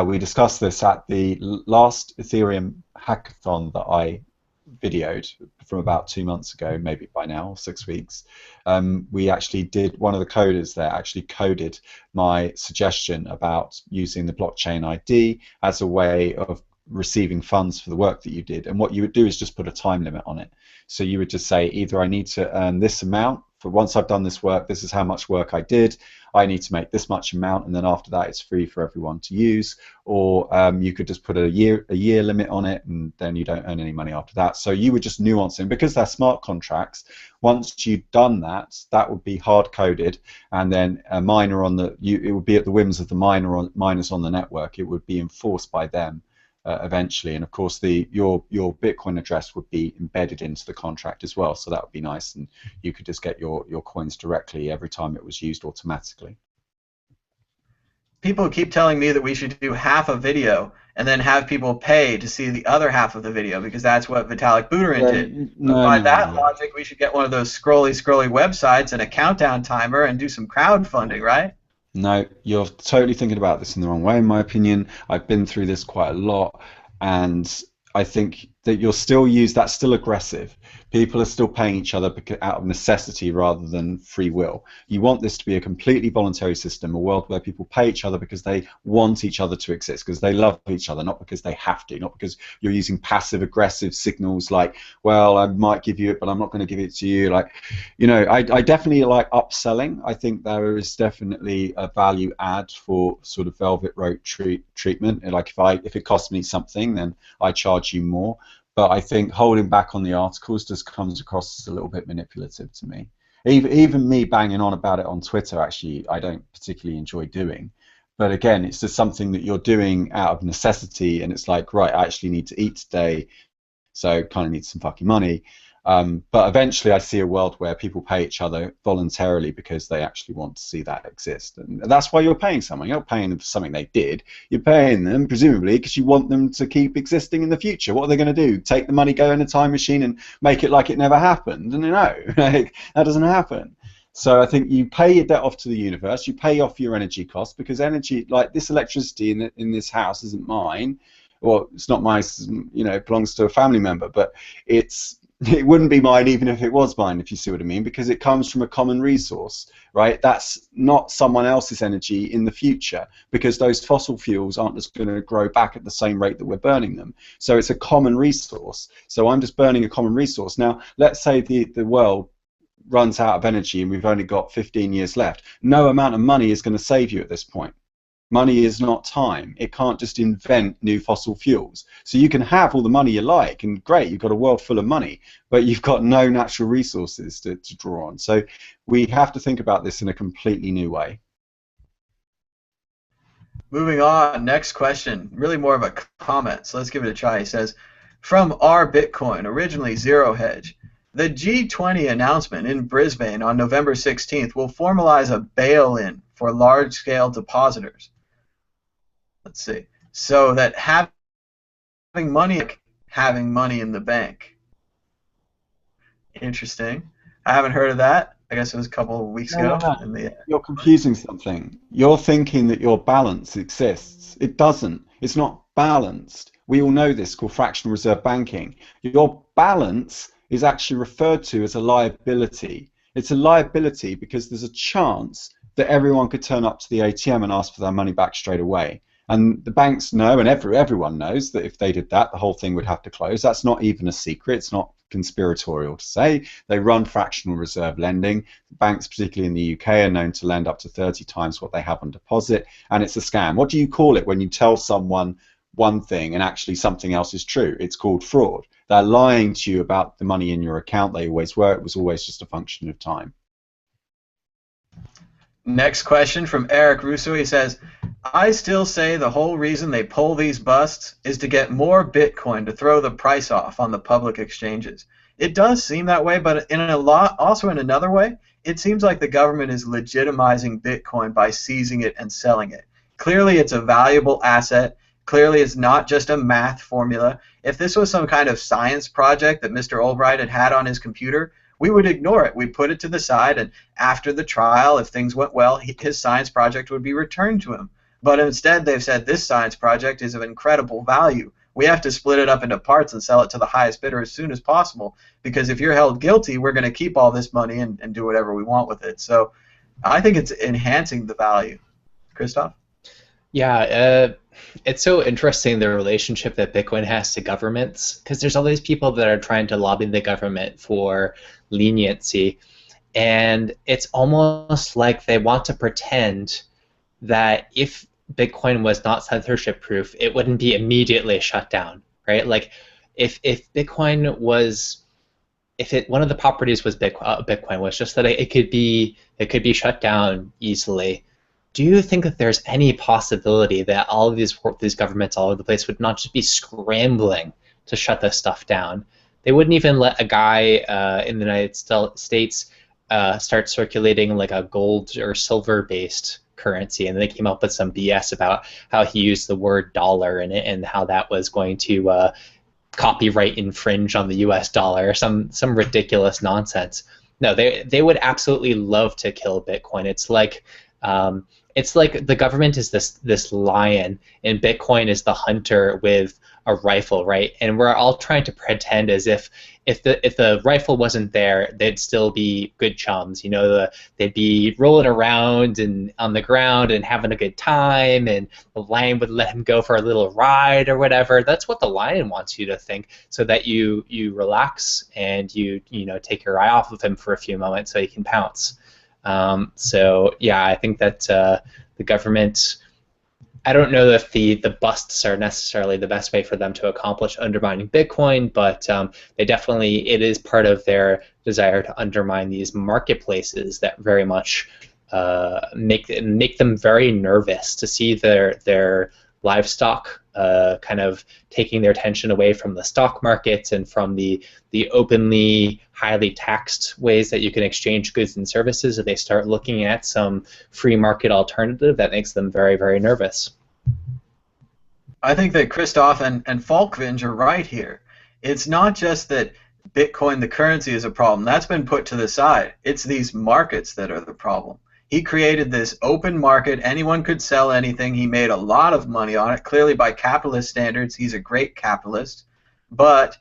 S2: We discussed this at the last Ethereum hackathon that I videoed from about 2 months ago, maybe by now, 6 weeks. We actually did, one of the coders there actually coded my suggestion about using the blockchain ID as a way of receiving funds for the work that you did. And what you would do is just put a time limit on it. So you would just say, either I need to earn this amount for once I've done this work, this is how much work I did. I need to make this much amount, and then after that, it's free for everyone to use. Or you could just put a year limit on it, and then you don't earn any money after that. So you would just nuance it, because they're smart contracts. Once you've done that, that would be hard coded, and then a miner on the it would be at the whims of the miners on the network. It would be enforced by them. Eventually, and of course your Bitcoin address would be embedded into the contract as well, so that would be nice, and you could just get your coins directly every time it was used automatically.
S1: People keep telling me that we should do half a video and then have people pay to see the other half of the video, because that's what Vitalik Buterin did. By that logic, we should get one of those scrolly websites and a countdown timer and do some crowdfunding, right?
S2: No, you're totally thinking about this in the wrong way, in my opinion. I've been through this quite a lot, and I think that you'll still use that's still aggressive. People are still paying each other out of necessity rather than free will. You want this to be a completely voluntary system, a world where people pay each other because they want each other to exist, because they love each other, not because they have to, not because you're using passive aggressive signals like, well, I might give you it, but I'm not going to give it to you. Like, you know, I definitely like upselling. I think there is definitely a value add for sort of velvet rope treatment. Like if it costs me something, then I charge you more. But I think holding back on the articles just comes across as a little bit manipulative to me. Even me banging on about it on Twitter, actually, I don't particularly enjoy doing. But again, it's just something that you're doing out of necessity, and it's like, right, I actually need to eat today, so kind of need some fucking money. But eventually I see a world where people pay each other voluntarily because they actually want to see that exist. And that's why you're paying someone. You're not paying them for something they did. You're paying them, presumably, because you want them to keep existing in the future. What are they going to do? Take the money, go in a time machine and make it like it never happened? And no, like, that doesn't happen. So I think you pay your debt off to the universe. You pay off your energy costs, because energy, like this electricity in this house isn't mine. Well, it's not mine, you know, it belongs to a family member, but it wouldn't be mine even if it was mine, if you see what I mean, because it comes from a common resource, right? That's not someone else's energy in the future, because those fossil fuels aren't just going to grow back at the same rate that we're burning them. So it's a common resource. So I'm just burning a common resource. Now, let's say the world runs out of energy and we've only got 15 years left. No amount of money is going to save you at this point. Money is not time. It can't just invent new fossil fuels. So you can have all the money you like, and great, you've got a world full of money, but you've got no natural resources to draw on. So we have to think about this in a completely new way.
S1: Moving on, next question, really more of a comment, so let's give it a try. He says, from our Bitcoin, originally zero hedge, the G20 announcement in Brisbane on November 16th will formalize a bail-in for large-scale depositors. Let's see. So that having money in the bank. Interesting. I haven't heard of that. I guess it was a couple of weeks ago.
S2: You're confusing something. You're thinking that your balance exists. It doesn't. It's not balanced. We all know this, called fractional reserve banking. Your balance is actually referred to as a liability. It's a liability because there's a chance that everyone could turn up to the ATM and ask for their money back straight away. And the banks know, and everyone knows, that if they did that, the whole thing would have to close. That's not even a secret. It's not conspiratorial to say. They run fractional reserve lending. Banks, particularly in the UK, are known to lend up to 30 times what they have on deposit, and it's a scam. What do you call it when you tell someone one thing and actually something else is true? It's called fraud. They're lying to you about the money in your account. They always were. It was always just a function of time.
S1: Next question from Eric Russo. He says, I still say the whole reason they pull these busts is to get more Bitcoin to throw the price off on the public exchanges. It does seem that way, but also in another way, it seems like the government is legitimizing Bitcoin by seizing it and selling it. Clearly it's a valuable asset. Clearly it's not just a math formula. If this was some kind of science project that Mr. Albright had on his computer, we would ignore it. We'd put it to the side, and after the trial, if things went well, his science project would be returned to him. But instead, they've said this science project is of incredible value. We have to split it up into parts and sell it to the highest bidder as soon as possible, because if you're held guilty, we're going to keep all this money and do whatever we want with it. So I think it's enhancing the value. Christoph?
S3: Yeah, it's so interesting, the relationship that Bitcoin has to governments, because there's all these people that are trying to lobby the government for leniency. And it's almost like they want to pretend that if Bitcoin was not censorship proof, it wouldn't be immediately shut down, right? Like if Bitcoin was, one of the properties was Bitcoin was just that it could be shut down easily. Do you think that there's any possibility that all of these governments all over the place would not just be scrambling to shut this stuff down? They wouldn't even let a guy in the United States start circulating like a gold or silver based currency, and they came up with some BS about how he used the word dollar in it and how that was going to copyright infringe on the US dollar, or some ridiculous nonsense. No, they would absolutely love to kill Bitcoin. It's like the government is this lion and Bitcoin is the hunter with a rifle, right? And we're all trying to pretend as if the rifle wasn't there, they'd still be good chums. You know, they'd be rolling around and on the ground and having a good time, and the lion would let him go for a little ride or whatever. That's what the lion wants you to think, so that you relax and you take your eye off of him for a few moments so he can pounce. So yeah, I think that the government, I don't know if the busts are necessarily the best way for them to accomplish undermining Bitcoin, but they definitely, it is part of their desire to undermine these marketplaces that very much make them very nervous to see their livestock kind of taking their attention away from the stock markets and from the openly highly taxed ways that you can exchange goods and services. If they start looking at some free market alternative, that makes them very, very nervous.
S1: I think that Christoph and Falkvinge are right here. It's not just that Bitcoin, the currency, is a problem. That's been put to the side. It's these markets that are the problem. He created this open market. Anyone could sell anything. He made a lot of money on it. Clearly, by capitalist standards, he's a great capitalist. But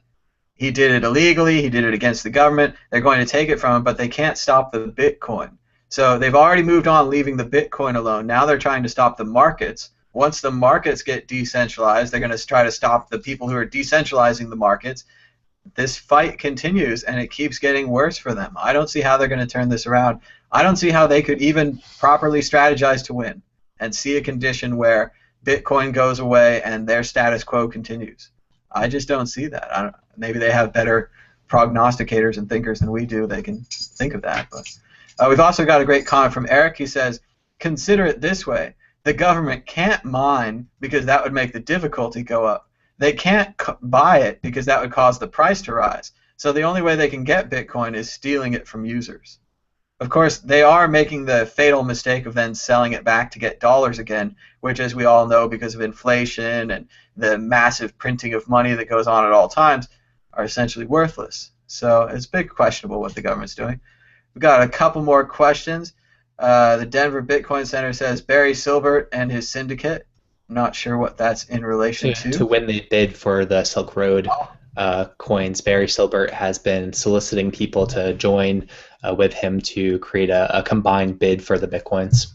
S1: he did it illegally. He did it against the government. They're going to take it from him, but they can't stop the Bitcoin. So they've already moved on, leaving the Bitcoin alone. Now they're trying to stop the markets. Once the markets get decentralized, they're going to try to stop the people who are decentralizing the markets. This fight continues, and it keeps getting worse for them. I don't see how they're going to turn this around. I don't see how they could even properly strategize to win and see a condition where Bitcoin goes away and their status quo continues. I just don't see that. Maybe they have better prognosticators and thinkers than we do. They can think of that. But we've also got a great comment from Eric. He says, consider it this way. The government can't mine because that would make the difficulty go up. They can't buy it because that would cause the price to rise. So the only way they can get Bitcoin is stealing it from users. Of course, they are making the fatal mistake of then selling it back to get dollars again, which, as we all know, because of inflation and the massive printing of money that goes on at all times, are essentially worthless. So it's a bit questionable what the government's doing. We've got a couple more questions. The Denver Bitcoin Center says Barry Silbert and his syndicate. I'm not sure what that's in relation to.
S3: To win the bid for the Silk Road coins, Barry Silbert has been soliciting people to join with him to create a combined bid for the Bitcoins.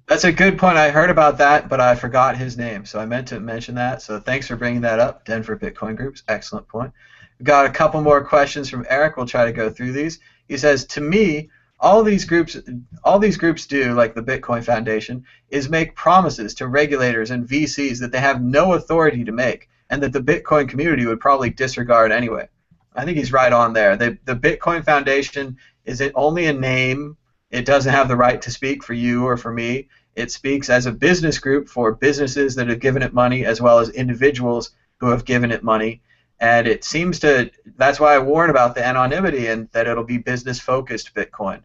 S1: That's a good point. I heard about that, but I forgot his name, so I meant to mention that. So thanks for bringing that up, Denver Bitcoin Groups. Excellent point. We've got a couple more questions from Eric. We'll try to go through these. He says, to me, all these groups do, like the Bitcoin Foundation, is make promises to regulators and VCs that they have no authority to make, and that the Bitcoin community would probably disregard anyway. I think he's right on there. The Bitcoin Foundation is only a name. It doesn't have the right to speak for you or for me. It speaks as a business group for businesses that have given it money, as well as individuals who have given it money. And it seems to, that's why I warn about the anonymity and that it'll be business-focused Bitcoin.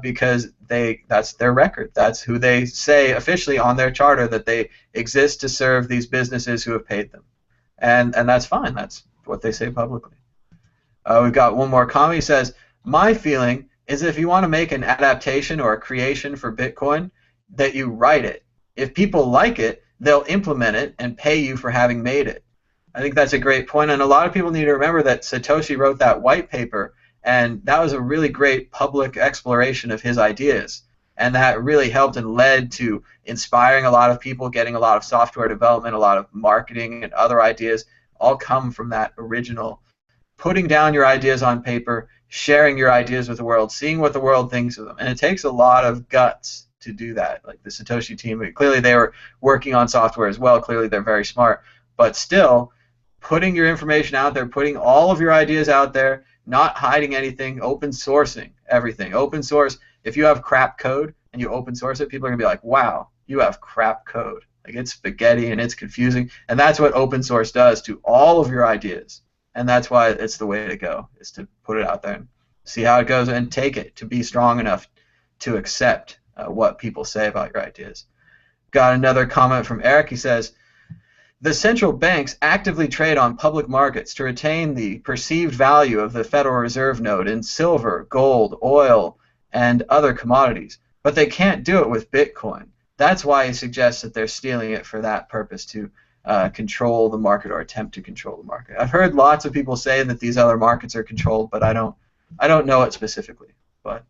S1: Because that's their record. That's who they say officially on their charter, that they exist to serve these businesses who have paid them. And that's fine. That's what they say publicly. We've got one more comment. He says, my feeling is if you want to make an adaptation or a creation for Bitcoin, that you write it. If people like it, they'll implement it and pay you for having made it. I think that's a great point, and a lot of people need to remember that Satoshi wrote that white paper, and that was a really great public exploration of his ideas. And that really helped and led to inspiring a lot of people, getting a lot of software development, a lot of marketing and other ideas, all come from that original putting down your ideas on paper, sharing your ideas with the world, seeing what the world thinks of them. And it takes a lot of guts to do that. Like the Satoshi team, clearly they were working on software as well. Clearly they're very smart. But still, putting your information out there, putting all of your ideas out there, not hiding anything, open sourcing everything. Open source, if you have crap code and you open source it, people are going to be like, wow, you have crap code. Like it's spaghetti and it's confusing. And that's what open source does to all of your ideas. And that's why it's the way to go, is to put it out there and see how it goes and take it, to be strong enough to accept what people say about your ideas. Got another comment from Eric. He says, the central banks actively trade on public markets to retain the perceived value of the Federal Reserve note in silver, gold, oil, and other commodities. But they can't do it with Bitcoin. That's why he suggests that they're stealing it for that purpose, to control the market or attempt to control the market. I've heard lots of people say that these other markets are controlled, but I don't know it specifically. But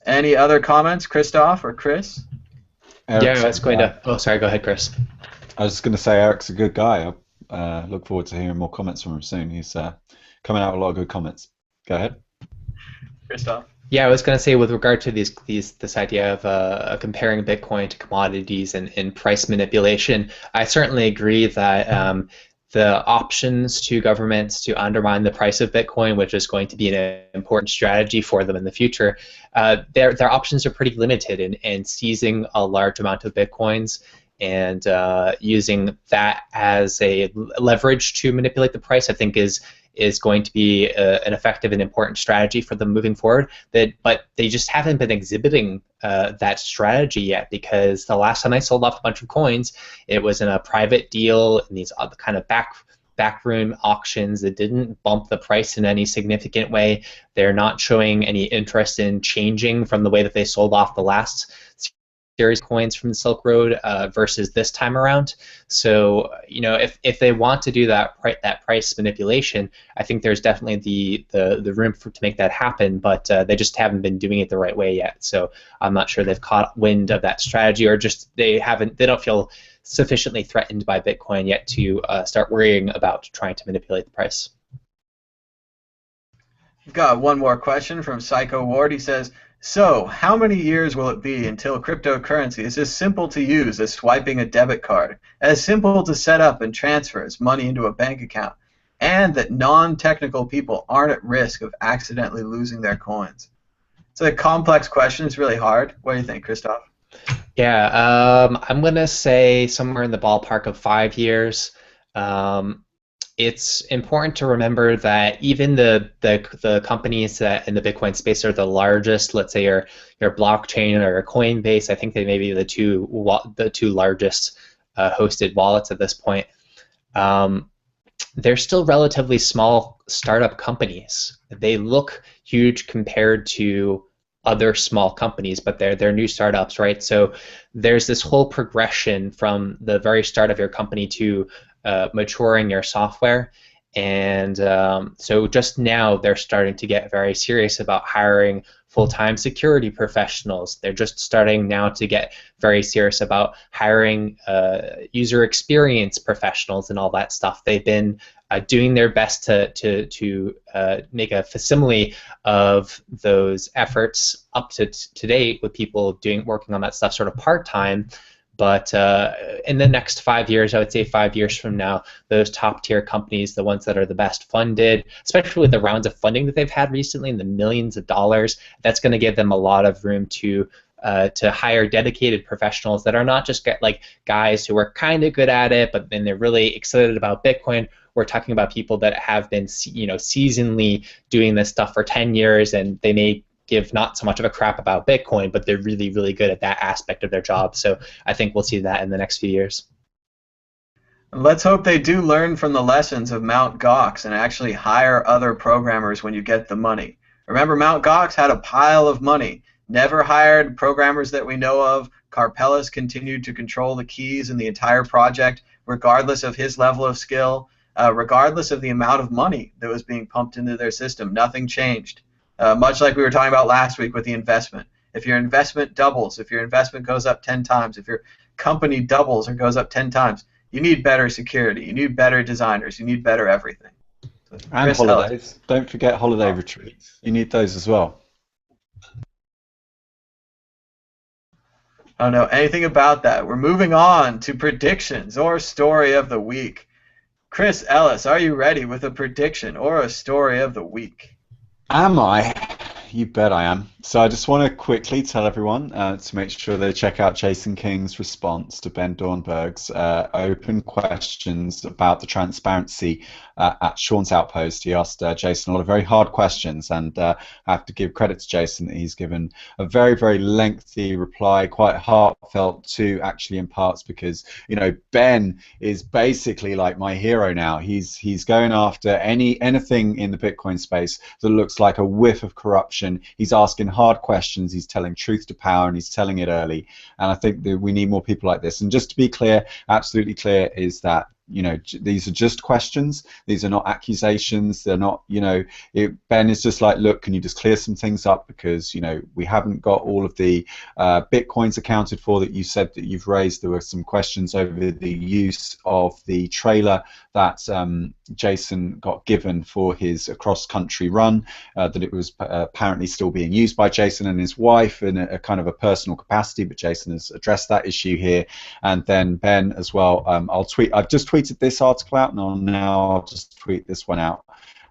S1: any other comments, Christoph or Chris?
S3: Yeah, I was going to. Oh, sorry. Go ahead, Chris.
S2: I was just going to say Eric's a good guy. I look forward to hearing more comments from him soon. He's coming out with a lot of good comments. Go ahead,
S1: Christoph.
S3: Yeah, I was going to say, with regard to this idea of comparing Bitcoin to commodities and price manipulation, I certainly agree that the options to governments to undermine the price of Bitcoin, which is going to be an important strategy for them in the future, their options are pretty limited, in seizing a large amount of Bitcoins and using that as a leverage to manipulate the price, I think is going to be an effective and important strategy for them moving forward. But they just haven't been exhibiting that strategy yet, because the last time they sold off a bunch of coins, it was in a private deal in these other kind of backroom auctions that didn't bump the price in any significant way. They're not showing any interest in changing from the way that they sold off the last series of coins from the Silk Road versus this time around. So, you know, if they want to do that price manipulation, I think there's definitely the room to make that happen, but they just haven't been doing it the right way yet. So I'm not sure they've caught wind of that strategy, or just they don't feel sufficiently threatened by Bitcoin yet to start worrying about trying to manipulate the price.
S1: We've got one more question from Psycho Ward. He says, so, how many years will it be until cryptocurrency is as simple to use as swiping a debit card, as simple to set up and transfer as money into a bank account, and that non-technical people aren't at risk of accidentally losing their coins? It's a complex question. It's really hard. What do you think, Christoph?
S3: Yeah, I'm going to say somewhere in the ballpark of 5 years. It's important to remember that even the companies that in the Bitcoin space are the largest, let's say your blockchain or your Coinbase, I think they may be the two largest hosted wallets at this point. They're still relatively small startup companies. They look huge compared to other small companies, but they're new startups, right? So there's this whole progression from the very start of your company to maturing your software, and so just now they're starting to get very serious about hiring full-time security professionals. They're just starting now to get very serious about hiring user experience professionals and all that stuff. They've been doing their best to make a facsimile of those efforts up to date, with people working on that stuff sort of part-time. But in the next 5 years, I would say 5 years from now, those top-tier companies, the ones that are the best funded, especially with the rounds of funding that they've had recently in the millions of dollars, that's going to give them a lot of room to hire dedicated professionals that are not just like guys who are kind of good at it, but then they're really excited about Bitcoin. We're talking about people that have been, seasonally doing this stuff for 10 years, and they may give not so much of a crap about Bitcoin, but they're really, really good at that aspect of their job. So I think we'll see that in the next few years.
S1: Let's hope they do learn from the lessons of Mt. Gox and actually hire other programmers when you get the money. Remember, Mt. Gox had a pile of money, never hired programmers that we know of. Carpellis continued to control the keys in the entire project, regardless of his level of skill, regardless of the amount of money that was being pumped into their system. Nothing changed. Much like we were talking about last week with the investment. If your investment doubles, if your investment goes up 10 times, if your company doubles or goes up 10 times, you need better security, you need better designers, you need better everything.
S2: And
S1: Chris Ellis.
S2: holidays. Don't forget holiday retreats. You need those as well.
S1: I don't know anything about that. We're moving on to predictions or story of the week. Chris Ellis, are you ready with a prediction or a story of the week?
S2: Am I? You bet I am. So I just want to quickly tell everyone to make sure they check out Jason King's response to Ben Dornberg's open questions about the transparency at Sean's Outpost. He asked Jason a lot of very hard questions, and I have to give credit to Jason that he's given a very, very lengthy reply, quite heartfelt too, actually in parts, because Ben is basically like my hero now. He's going after anything in the Bitcoin space that looks like a whiff of corruption. He's asking hard questions. He's telling truth to power, and he's telling it early. And I think that we need more people like this. And just to be clear, absolutely clear, is that these are just questions. These are not accusations. They're not, Ben is just like, look, can you just clear some things up, because we haven't got all of the Bitcoins accounted for that you said that you've raised. There were some questions over the use of the trailer that Jason got given for his cross-country run, that it was apparently still being used by Jason and his wife in a kind of a personal capacity, but Jason has addressed that issue here. And then Ben as well, I've just tweeted this article out, and I'll just tweet this one out.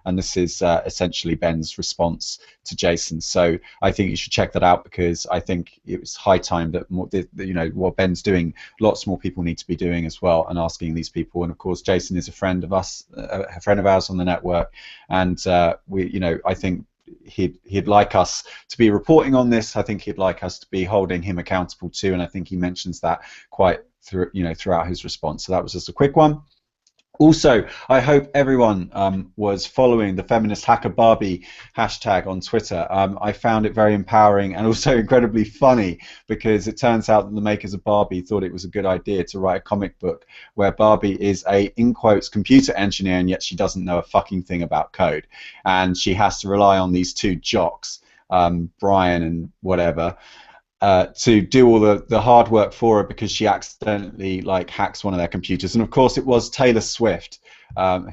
S2: And this is essentially Ben's response to Jason. So I think you should check that out, because I think it was high time that what Ben's doing, lots more people need to be doing as well, and asking these people. And of course, Jason is a friend of us, a friend of ours on the network, and I think he'd like us to be reporting on this. I think he'd like us to be holding him accountable too, and I think he mentions that quite throughout his response. So that was just a quick one. Also, I hope everyone was following the feminist hacker Barbie hashtag on Twitter. I found it very empowering and also incredibly funny, because it turns out that the makers of Barbie thought it was a good idea to write a comic book where Barbie is a, in quotes, computer engineer, and yet she doesn't know a fucking thing about code. And she has to rely on these two jocks, Brian and whatever, to do all the hard work for her, because she accidentally hacks one of their computers. And of course it was Taylor Swift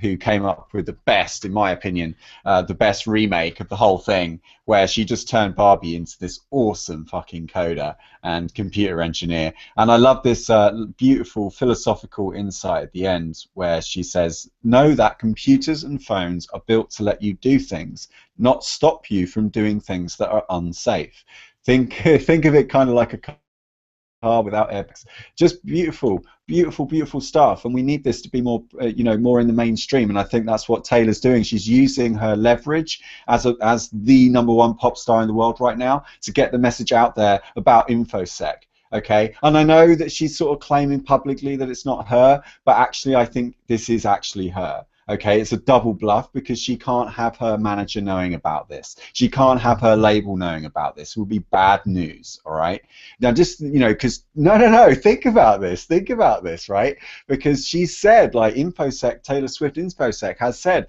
S2: who came up with the best, in my opinion, the best remake of the whole thing, where she just turned Barbie into this awesome fucking coder and computer engineer. And I love this beautiful philosophical insight at the end, where she says, know that computers and phones are built to let you do things, not stop you from doing things that are unsafe. Think of it kind of like a car without airbags. Just beautiful, beautiful, beautiful stuff. And we need this to be more, more in the mainstream. And I think that's what Taylor's doing. She's using her leverage as the #1 pop star in the world right now to get the message out there about InfoSec. Okay, and I know that she's sort of claiming publicly that it's not her, but actually I think this is actually her. Okay, it's a double bluff, because she can't have her manager knowing about this. She can't have her label knowing about this. It would be bad news, all right? Now, just, because, no, think about this, right? Because she said, InfoSec, Taylor Swift InfoSec has said,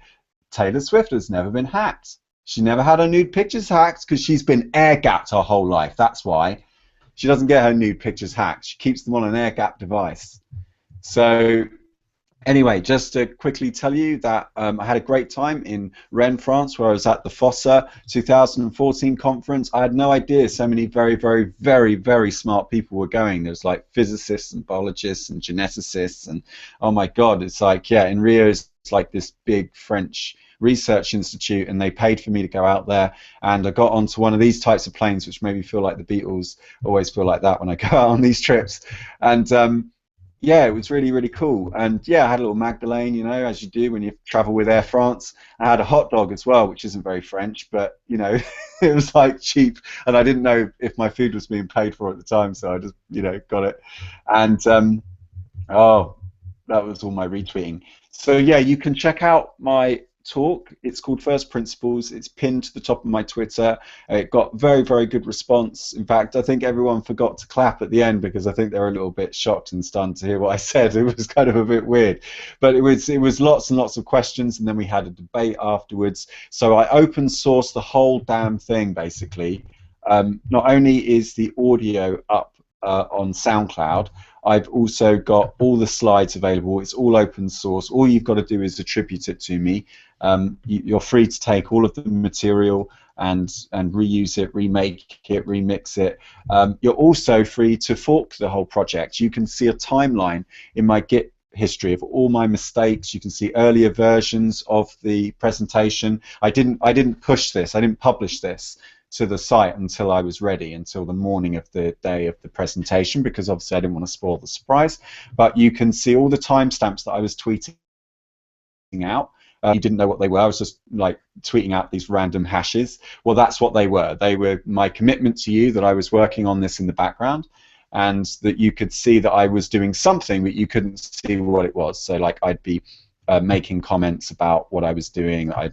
S2: Taylor Swift has never been hacked. She never had her nude pictures hacked, because she's been air-gapped her whole life. That's why. She doesn't get her nude pictures hacked. She keeps them on an air-gapped device. So anyway, just to quickly tell you that I had a great time in Rennes, France, where I was at the FOSSA 2014 conference. I had no idea so many very, very, very, very smart people were going. There's physicists and biologists and geneticists, and oh my God, it's in Rio, it's like this big French research institute, and they paid for me to go out there, and I got onto one of these types of planes, which made me feel like the Beatles. Always feel like that when I go out on these trips. And yeah, it was really, really cool. And yeah, I had a little Magdalene, as you do when you travel with Air France. I had a hot dog as well, which isn't very French, but it was cheap, and I didn't know if my food was being paid for at the time, so I just got it. And oh, that was all my retweeting. So yeah, you can check out my talk. It's called First Principles. It's pinned to the top of my Twitter. It got very, very good response. In fact, I think everyone forgot to clap at the end, because I think they were a little bit shocked and stunned to hear what I said. It was kind of a bit weird, but it was lots and lots of questions, and then we had a debate afterwards. So I open sourced the whole damn thing, basically. Not only is the audio up on SoundCloud, I've also got all the slides available. It's all open source. All you've got to do is attribute it to me, You're free to take all of the material and reuse it, remake it, remix it. You're also free to fork the whole project. You can see a timeline in my Git history of all my mistakes. You can see earlier versions of the presentation. I didn't push this. I didn't publish this to the site until I was ready, until the morning of the day of the presentation, because obviously I didn't want to spoil the surprise. But you can see all the timestamps that I was tweeting out. You didn't know what they were. I was just like tweeting out these random hashes. Well, that's what they were. They were my commitment to you that I was working on this in the background, and that you could see that I was doing something, but you couldn't see what it was. So like I'd be making comments about what I was doing. I've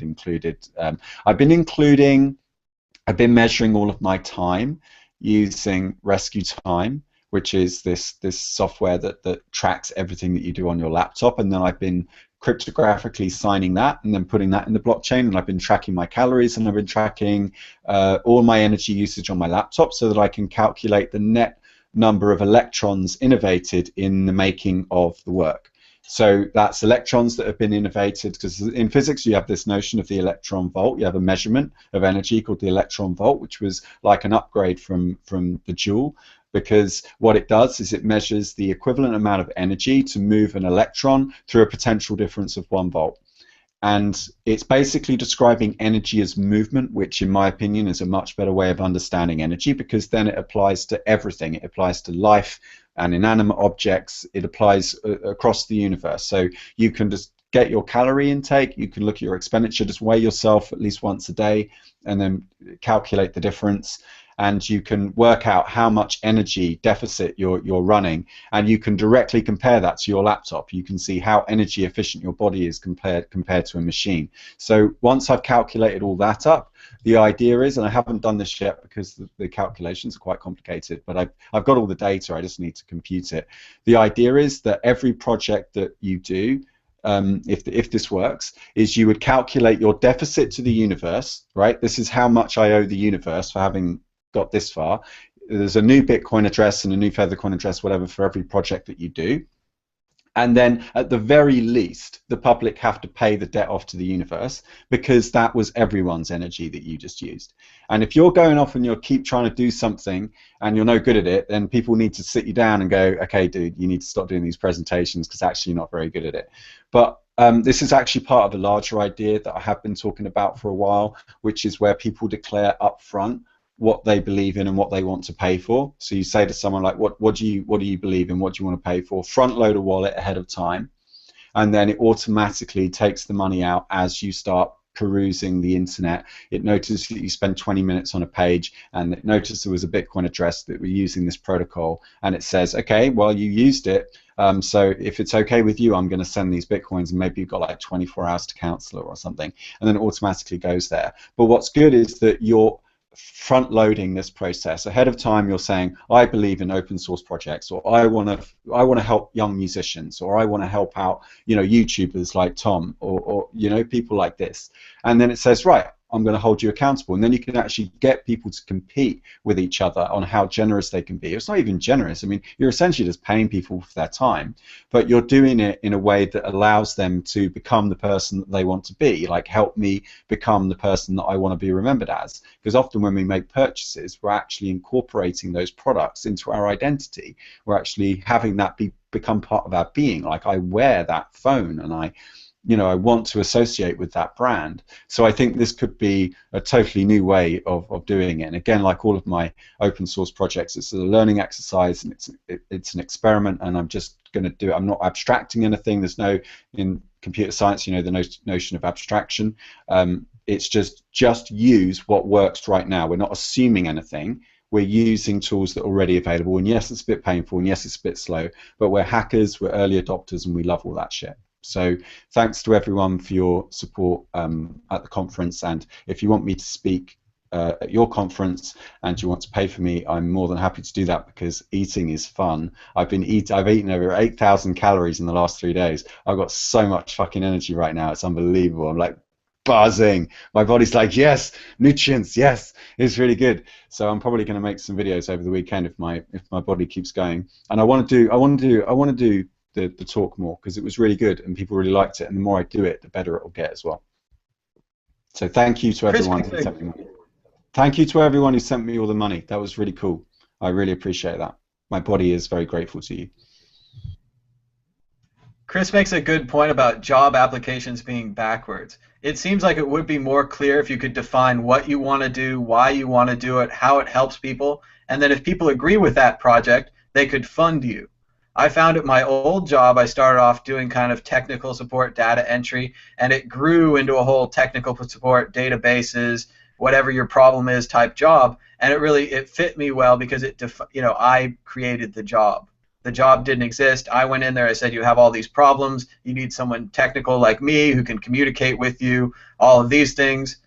S2: been measuring all of my time using Rescue Time, which is this software that tracks everything that you do on your laptop, and then I've been cryptographically signing that and then putting that in the blockchain, and I've been tracking my calories, and I've been tracking all my energy usage on my laptop so that I can calculate the net number of electrons innovated in the making of the work. So that's electrons that have been innovated, because in physics you have this notion of the electron volt. You have a measurement of energy called the electron volt, which was like an upgrade from the joule, because what it does is it measures the equivalent amount of energy to move an electron through a potential difference of 1 volt. And it's basically describing energy as movement, which in my opinion is a much better way of understanding energy, because then it applies to everything. It applies to life and inanimate objects. It applies across the universe. So you can just get your calorie intake, you can look at your expenditure, just weigh yourself at least once a day and then calculate the difference. And you can work out how much energy deficit you're running, and you can directly compare that to your laptop. You can see how energy efficient your body is compared to a machine. So once I've calculated all that up, the idea is, and I haven't done this yet because the calculations are quite complicated, but I've got all the data, I just need to compute it. The idea is that every project that you do, if this works, is you would calculate your deficit to the universe, right? This is how much I owe the universe for having got this far. There's a new Bitcoin address and a new Feathercoin address, whatever, for every project that you do. And then at the very least, the public have to pay the debt off to the universe, because that was everyone's energy that you just used. And if you're going off and you keep trying to do something and you're no good at it, then people need to sit you down and go, okay, dude, you need to stop doing these presentations because actually you're not very good at it. But this is actually part of a larger idea that I have been talking about for a while, which is where people declare up front what they believe in and what they want to pay for. So you say to someone like, what do you believe in, what do you want to pay for? Front load a wallet ahead of time, and then it automatically takes the money out as you start perusing the internet. It notices that you spend 20 minutes on a page, and it noticed there was a Bitcoin address that were using this protocol, and it says, okay, well, you used it, so if it's okay with you, I'm going to send these Bitcoins, and maybe you've got like 24 hours to cancel it or something, and then it automatically goes there. But what's good is that you're front loading this process ahead of time. You're saying, I believe in open source projects, or I want to help young musicians, or I want to help out, you know, YouTubers like Tom, or you know, people like this. And then it says, right, I'm going to hold you accountable, and then you can actually get people to compete with each other on how generous they can be. It's not even generous. I mean, you're essentially just paying people for their time, but you're doing it in a way that allows them to become the person that they want to be. Like, help me become the person that I want to be remembered as. Because often when we make purchases, we're actually incorporating those products into our identity. We're actually having that become part of our being. Like, I wear that phone, and I want to associate with that brand. So I think this could be a totally new way of doing it. And again, like all of my open source projects, it's a learning exercise, and it's an experiment, and I'm just going to do it. I'm not abstracting anything. There's no, in computer science, you know, the notion of abstraction. It's just use what works right now. We're not assuming anything. We're using tools that are already available. And yes, it's a bit painful, and yes, it's a bit slow, but we're hackers, we're early adopters, and we love all that shit. So thanks to everyone for your support at the conference, and if you want me to speak at your conference and you want to pay for me, I'm more than happy to do that, because eating is fun. I've eaten over 8,000 calories in the last 3 days. I've got so much fucking energy right now, it's unbelievable. I'm like buzzing. My body's like, yes, nutrients, yes, it's really good. So I'm probably going to make some videos over the weekend if my body keeps going. And I want to do the talk more, because it was really good and people really liked it, and the more I do it, the better it will get as well. So thank you to
S1: Chris
S2: everyone who sent me money. Thank you to everyone who sent me all the money. That was really cool. I really appreciate that. My body is very grateful to you.
S1: Chris makes a good point about job applications being backwards. It seems like it would be more clear if you could define what you want to do, why you want to do it, how it helps people, and then if people agree with that project, they could fund you. I found at my old job, I started off doing kind of technical support, data entry, and it grew into a whole technical support, databases, whatever your problem is type job, and it fit me well because I created the job. The job didn't exist. I went in there, I said, you have all these problems, you need someone technical like me who can communicate with you, all of these things.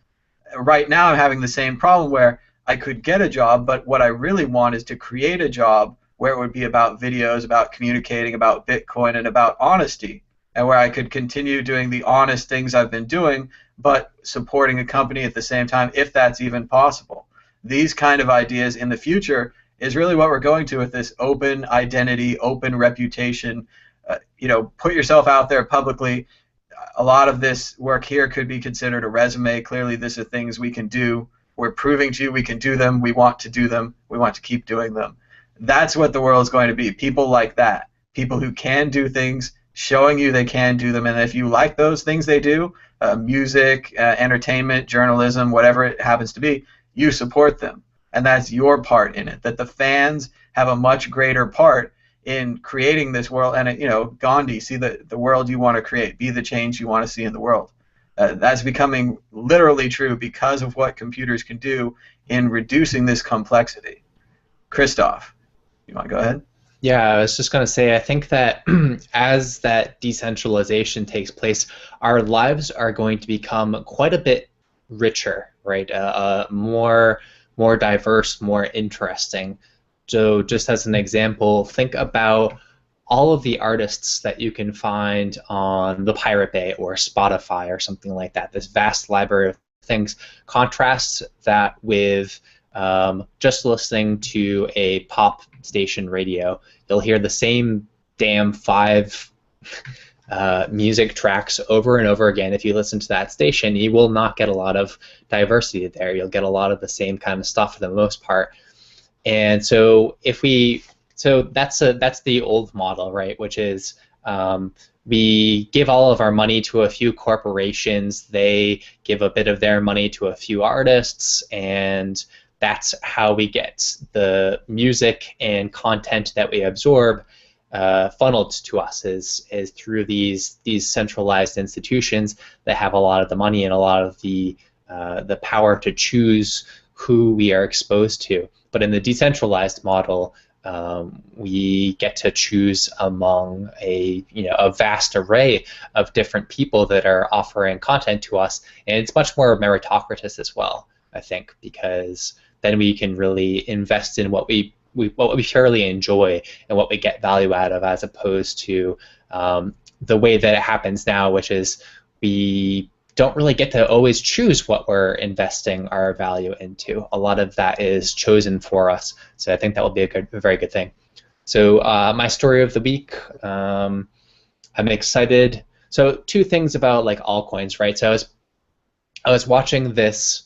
S1: Right now I'm having the same problem where I could get a job, but what I really want is to create a job where it would be about videos, about communicating, about Bitcoin, and about honesty, and where I could continue doing the honest things I've been doing, but supporting a company at the same time, if that's even possible. These kind of ideas in the future is really what we're going to with this open identity, open reputation. Put yourself out there publicly. A lot of this work here could be considered a resume. Clearly, these are things we can do. We're proving to you we can do them. We want to do them. We want to keep doing them. That's what the world's going to be. People like that. People who can do things, showing you they can do them. And if you like those things they do, music, entertainment, journalism, whatever it happens to be, you support them. And that's your part in it, that the fans have a much greater part in creating this world. And, Gandhi, see the world you want to create, be the change you want to see in the world. That's becoming literally true because of what computers can do in reducing this complexity. Christoph, you want to go ahead?
S3: Yeah, I was just going to say, I think that as that decentralization takes place, our lives are going to become quite a bit richer, right? More diverse, more interesting. So just as an example, think about all of the artists that you can find on the Pirate Bay or Spotify or something like that, this vast library of things. Contrast that with just listening to a pop station radio. You'll hear the same damn 5 music tracks over and over again. If you listen to that station, you will not get a lot of diversity there. You'll get a lot of the same kind of stuff for the most part. And so that's the old model, right? Which is we give all of our money to a few corporations. They give a bit of their money to a few artists, and that's how we get the music and content that we absorb funneled to us is through these centralized institutions that have a lot of the money and a lot of the power to choose who we are exposed to. But in the decentralized model, we get to choose among a vast array of different people that are offering content to us, and it's much more meritocratic as well, I think, because then we can really invest in what we purely enjoy and what we get value out of, as opposed to the way that it happens now, which is we don't really get to always choose what we're investing our value into. A lot of that is chosen for us, so I think that will be a very good thing. So my story of the week, I'm excited. So 2 things about altcoins, right? So I was watching this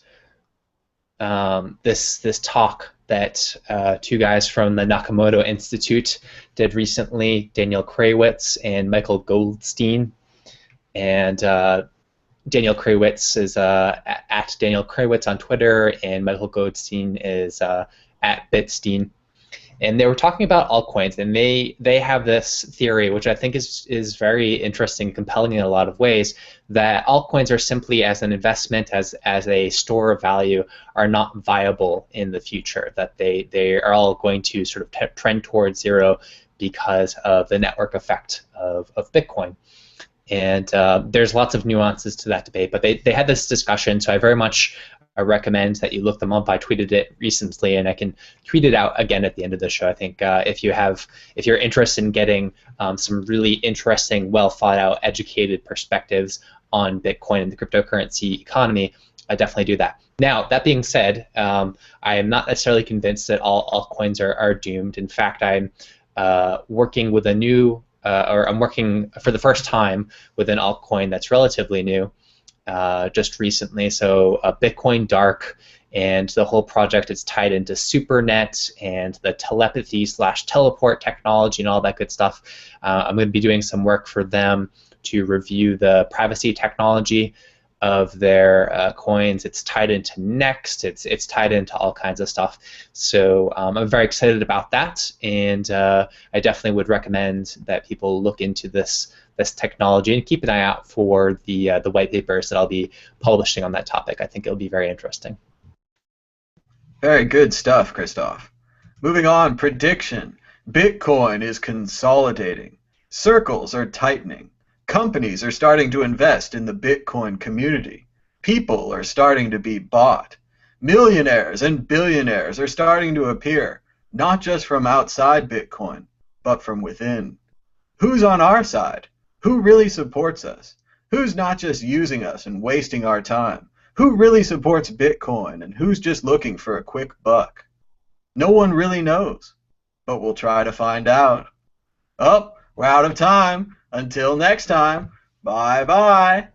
S3: this talk that 2 guys from the Nakamoto Institute did recently, Daniel Kraywitz and Michael Goldstein. And Daniel Kraywitz is at Daniel Kraywitz on Twitter, and Michael Goldstein is at Bitstein. And they were talking about altcoins, and they have this theory, which I think is very interesting, compelling in a lot of ways, that altcoins are simply as an investment, as a store of value, are not viable in the future, that they are all going to sort of trend towards zero because of the network effect of Bitcoin. And there's lots of nuances to that debate, but they had this discussion, so I very much recommend that you look them up. I tweeted it recently, and I can tweet it out again at the end of the show. I think if you're interested in getting some really interesting, well thought out, educated perspectives on Bitcoin and the cryptocurrency economy, I definitely do that. Now, that being said, I am not necessarily convinced that all altcoins are doomed. In fact, I'm working with a new, or I'm working for the first time with an altcoin that's relatively new. just recently. So Bitcoin Dark, and the whole project is tied into SuperNet and the telepathy/teleport technology and all that good stuff. I'm going to be doing some work for them to review the privacy technology of their coins. It's tied into Next. It's tied into all kinds of stuff. So I'm very excited about that, and I definitely would recommend that people look into this technology and keep an eye out for the white papers that I'll be publishing on that topic. I think it'll be very interesting.
S1: Very good stuff, Christoph. Moving on, prediction. Bitcoin is consolidating. Circles are tightening. Companies are starting to invest in the Bitcoin community. People are starting to be bought. Millionaires and billionaires are starting to appear, not just from outside Bitcoin, but from within. Who's on our side? Who really supports us? Who's not just using us and wasting our time? Who really supports Bitcoin and who's just looking for a quick buck? No one really knows, but we'll try to find out. Oh, we're out of time. Until next time, bye-bye.